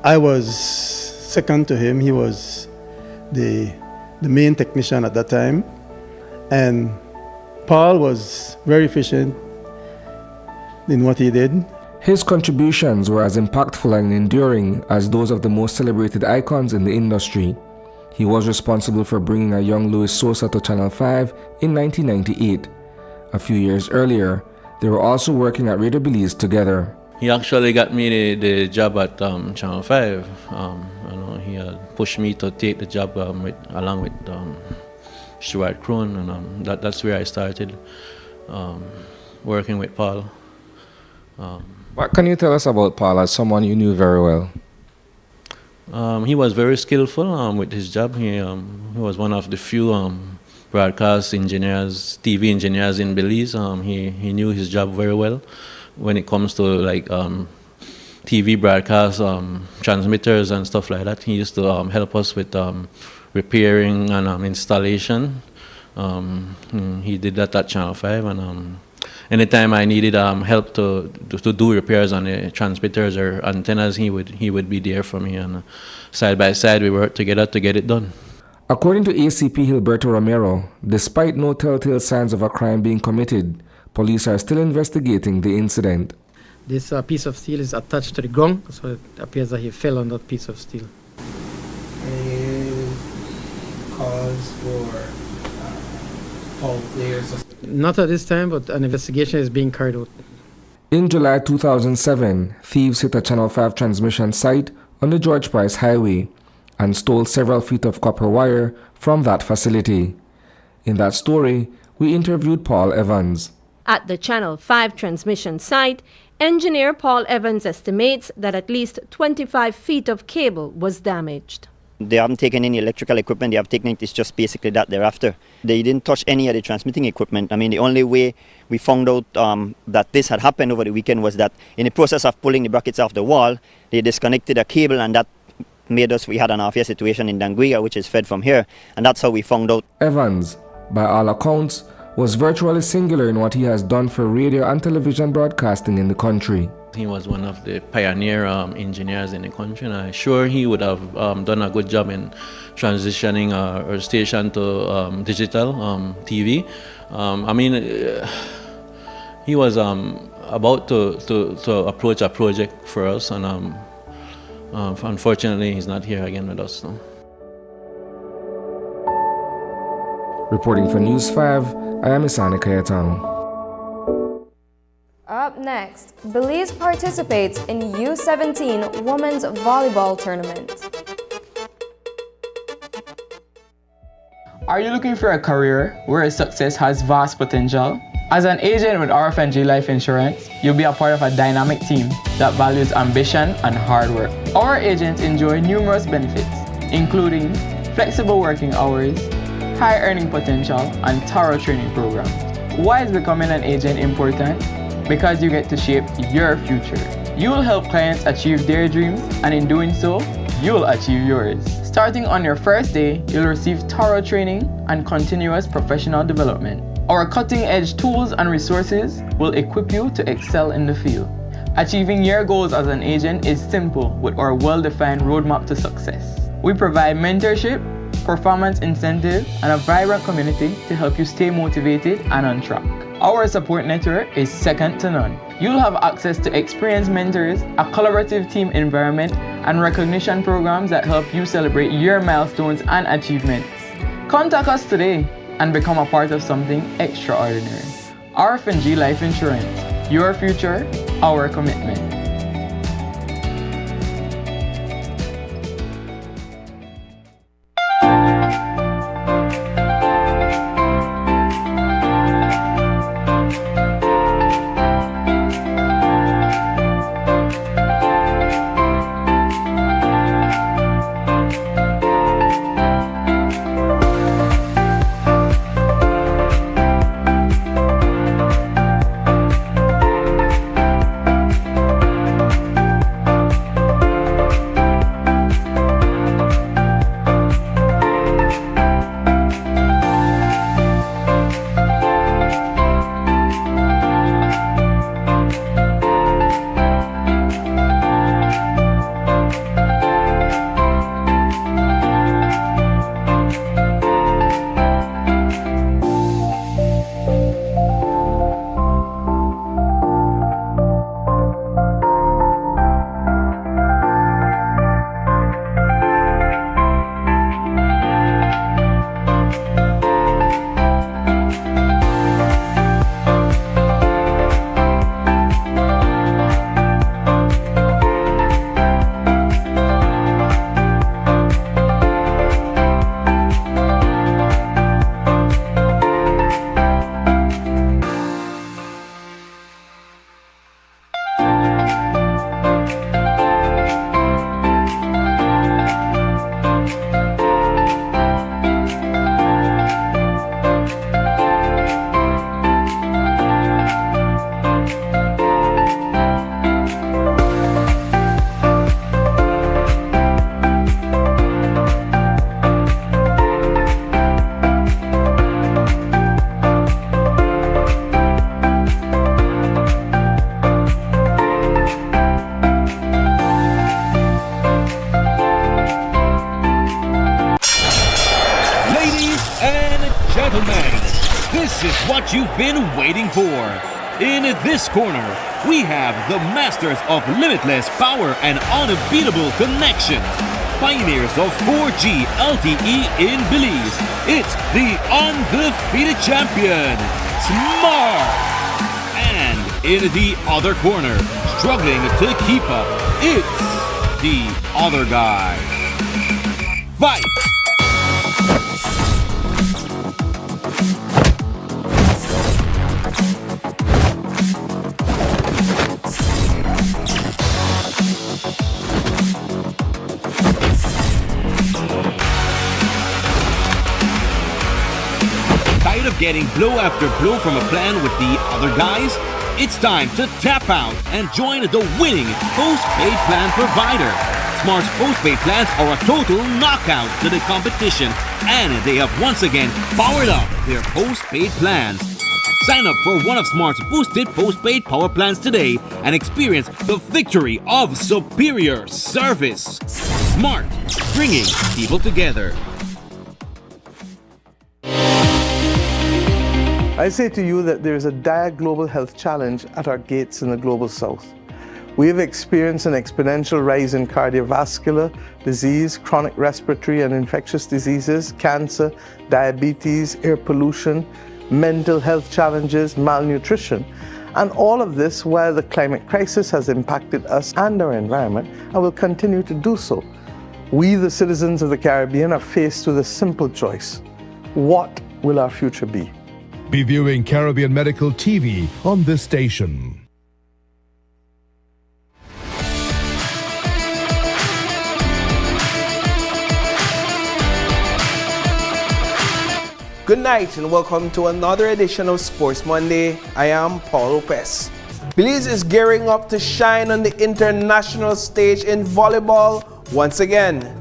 I was second to him. He was the main technician at that time. And Paul was very efficient in what he did. His contributions were as impactful and enduring as those of the most celebrated icons in the industry. He was responsible for bringing a young Luis Sosa to Channel 5 in 1998. A few years earlier, they were also working at Radio Belize together. He actually got me the job at Channel 5. He had pushed me to take the job along with Stuart Krohn, and that's where I started working with Paul. What can you tell us about Paul as someone you knew very well? He was very skillful with his job. He was one of the few broadcast engineers, TV engineers in Belize. He knew his job very well when it comes to like TV broadcast transmitters and stuff like that. He used to help us with repairing and installation. He did that at Channel 5, and anytime I needed help to do repairs on the transmitters or antennas, he would be there for me, and side by side we worked together to get it done. According to ACP Gilberto Romero, despite no telltale signs of a crime being committed, police are still investigating the incident. This piece of steel is attached to the ground, so it appears that he fell on that piece of steel. Any cause for foul play or something? Not at this time, but an investigation is being carried out. In July 2007, thieves hit a Channel 5 transmission site on the George Price Highway and stole several feet of copper wire from that facility. In that story, we interviewed Paul Evans. At the Channel 5 transmission site, engineer Paul Evans estimates that at least 25 feet of cable was damaged. They haven't taken any electrical equipment, they have taken it, it's just basically that thereafter. They didn't touch any of the transmitting equipment. I mean, the only way we found out that this had happened over the weekend was that in the process of pulling the brackets off the wall, they disconnected a cable, and that made us, we had an off-air situation in Danguiga, which is fed from here, and that's how we found out. Evans, by all accounts, was virtually singular in what he has done for radio and television broadcasting in the country. He was one of the pioneer engineers in the country, and I'm sure he would have done a good job in transitioning our station to digital TV. I mean, he was about to approach a project for us, and unfortunately he's not here again with us. So. Reporting for News 5, I am Isani Kayatano. Up next, Belize participates in U17 Women's Volleyball Tournament. Are you looking for a career where success has vast potential? As an agent with RFNG Life Insurance, you'll be a part of a dynamic team that values ambition and hard work. Our agents enjoy numerous benefits, including flexible working hours, high earning potential, and thorough training programs. Why is becoming an agent important? Because you get to shape your future. You will help clients achieve their dreams, and in doing so, you'll achieve yours. Starting on your first day, you'll receive thorough training and continuous professional development. Our cutting-edge tools and resources will equip you to excel in the field. Achieving your goals as an agent is simple with our well-defined roadmap to success. We provide mentorship, performance incentive, and a vibrant community to help you stay motivated and on track. Our support network is second to none. You'll have access to experienced mentors, a collaborative team environment, and recognition programs that help you celebrate your milestones and achievements. Contact us today and become a part of something extraordinary. RFNG Life Insurance, your future, our commitment. match you've been waiting for. In this corner, we have the masters of limitless power and unbeatable connection. Pioneers of 4G LTE in Belize. It's the undefeated champion, Smart. And in the other corner, struggling to keep up, it's the other guy. Fight! Tired of getting blow after blow from a plan with the other guys? It's time to tap out and join the winning postpaid plan provider. Smart's postpaid plans are a total knockout to the competition, and they have once again powered up their postpaid plans. Sign up for one of Smart's boosted postpaid power plans today and experience the victory of superior service. Smart, bringing people together. I say to you that there is a dire global health challenge at our gates in the global south. We have experienced an exponential rise in cardiovascular disease, chronic respiratory and infectious diseases, cancer, diabetes, air pollution, mental health challenges, malnutrition, and all of this while the climate crisis has impacted us and our environment and will continue to do so. We, the citizens of the Caribbean, are faced with a simple choice. What will our future be? Be viewing Caribbean Medical TV on this station. Good night and welcome to another edition of Sports Monday. I am Paul Lopez. Belize is gearing up to shine on the international stage in volleyball once again.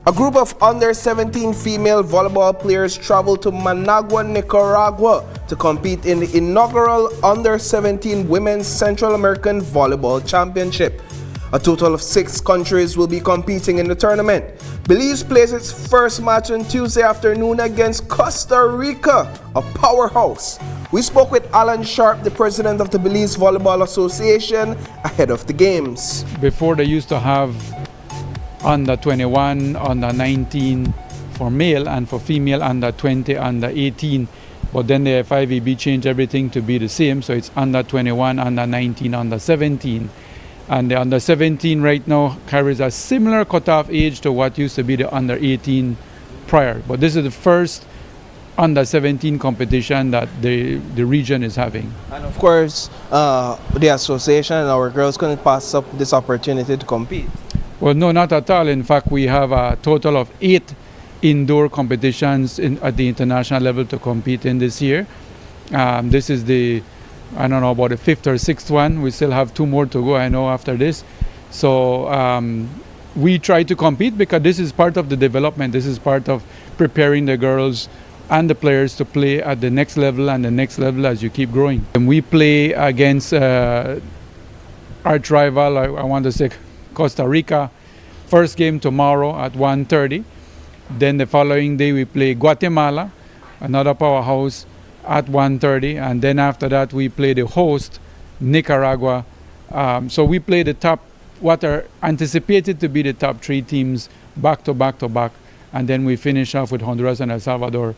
A group of under-17 female volleyball players traveled to Managua, Nicaragua to compete in the inaugural Under-17 Women's Central American Volleyball Championship. A total of 6 countries will be competing in the tournament. Belize plays its first match on Tuesday afternoon against Costa Rica, a powerhouse. We spoke with Alan Sharp, the president of the Belize Volleyball Association, ahead of the games. Before they used to have under 21, under 19 for male, and for female under 20, under 18. But then the FIVB changed everything to be the same, so it's under 21, under 19, under 17. And the under 17 right now carries a similar cutoff age to what used to be the under 18 prior. But this is the first under 17 competition that the region is having. And of course, the association and our girls couldn't pass up this opportunity to compete. Well, no, not at all. In fact, we have a total of 8 indoor competitions at the international level to compete in this year. This is the, I don't know, about the 5th or 6th one. We still have 2 more to go, I know, after this. So we try to compete because this is part of the development. This is part of preparing the girls and the players to play at the next level and the next level as you keep growing. And we play against arch rival, I want to say Costa Rica. First game tomorrow at 1:30. Then the following day we play Guatemala, another powerhouse, at 1:30, and then after that we play the host, Nicaragua. So we play the top, what are anticipated to be the top 3 teams back to back to back, and then we finish off with Honduras and El Salvador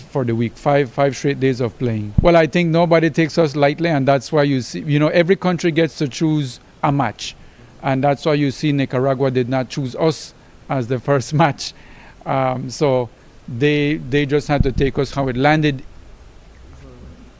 for the week. 5 straight days of playing. Well, I think nobody takes us lightly, and that's why you see, every country gets to choose a match, and that's why you see Nicaragua did not choose us as the first match. So they just had to take us how it landed,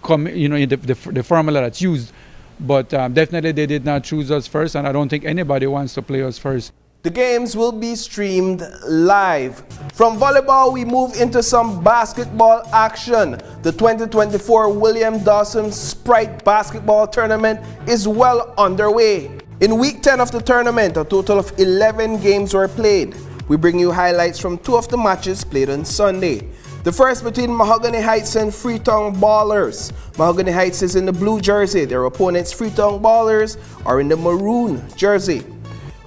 in the formula that's used. But definitely they did not choose us first, and I don't think anybody wants to play us first. The games will be streamed live. From volleyball, we move into some basketball action. The 2024 William Dawson Sprite Basketball Tournament is well underway. In week 10 of the tournament, a total of 11 games were played. We bring you highlights from 2 of the matches played on Sunday. The first between Mahogany Heights and Freetown Ballers. Mahogany Heights is in the blue jersey. Their opponents, Freetown Ballers, are in the maroon jersey.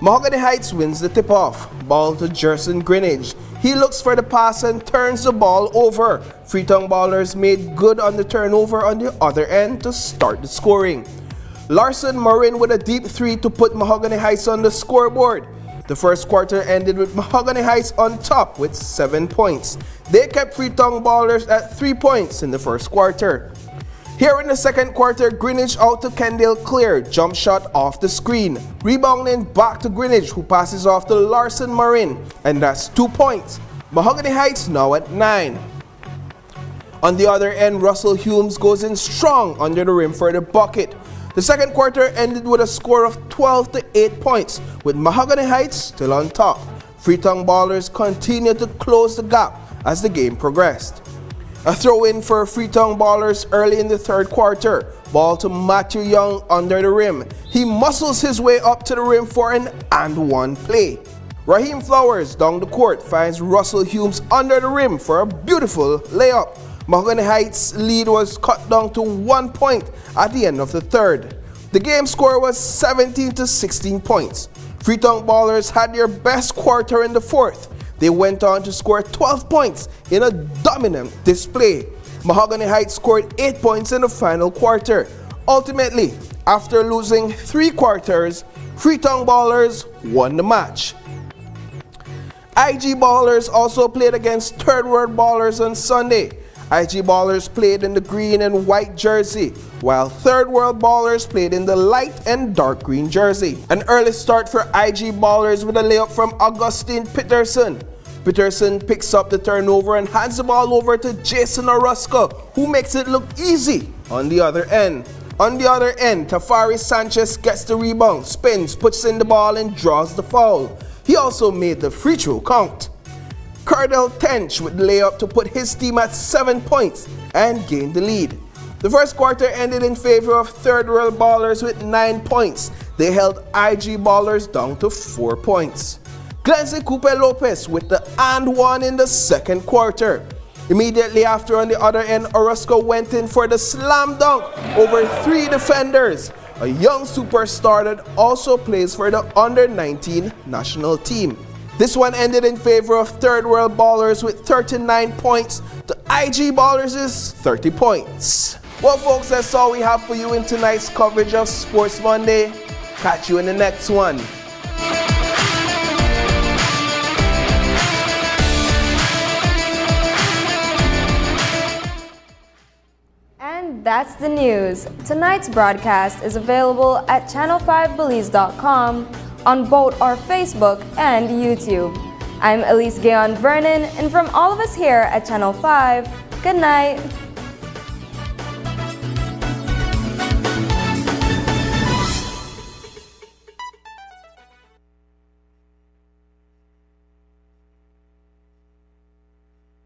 Mahogany Heights wins the tip-off. Ball to Jerson Greenwich. He looks for the pass and turns the ball over. Freetown Ballers made good on the turnover on the other end to start the scoring. Larson Marin with a deep three to put Mahogany Heights on the scoreboard. The first quarter ended with Mahogany Heights on top with 7 points. They kept Freetown Ballers at 3 points in the first quarter. Here in the second quarter, Greenwich out to Kendall Clear, jump shot off the screen. Rebounding back to Greenwich, who passes off to Larson Marin, and that's 2 points. Mahogany Heights now at 9. On the other end, Russell Humes goes in strong under the rim for the bucket. The second quarter ended with a score of 12 to 8 points, with Mahogany Heights still on top. Freetown Ballers continued to close the gap as the game progressed. A throw-in for Freetown Ballers early in the third quarter. Ball to Matthew Young under the rim. He muscles his way up to the rim for an and-one play. Raheem Flowers down the court finds Russell Humes under the rim for a beautiful layup. Mahogany Heights' lead was cut down to 1 point at the end of the third. The game score was 17 to 16 points. Freetown Ballers had their best quarter in the fourth. They went on to score 12 points in a dominant display. Mahogany Heights scored 8 points in the final quarter. Ultimately, after losing 3 quarters, Freetown Ballers won the match. IG Ballers also played against Third World Ballers on Sunday. IG Ballers played in the green and white jersey, while Third World Ballers played in the light and dark green jersey. An early start for IG Ballers with a layup from Augustine Peterson. Peterson picks up the turnover and hands the ball over to Jason Orozco, who makes it look easy on the other end. On the other end, Tafari Sanchez gets the rebound, spins, puts in the ball and draws the foul. He also made the free throw count. Cardell Tench with the layup to put his team at 7 points and gain the lead. The first quarter ended in favor of Third World Ballers with 9 points. They held IG Ballers down to 4 points. Glensley Cooper Lopez with the and one in the second quarter. Immediately after, on the other end, Orozco went in for the slam dunk over 3 defenders. A young superstar that also plays for the under-19 national team. This one ended in favor of Third World Ballers with 39 points to IG Ballers' 30 points. Well, folks, that's all we have for you in tonight's coverage of Sports Monday. Catch you in the next one. And that's the news. Tonight's broadcast is available at channel5belize.com on both our Facebook and YouTube. I'm Elise Gayon Vernon, and from all of us here at Channel 5, good night.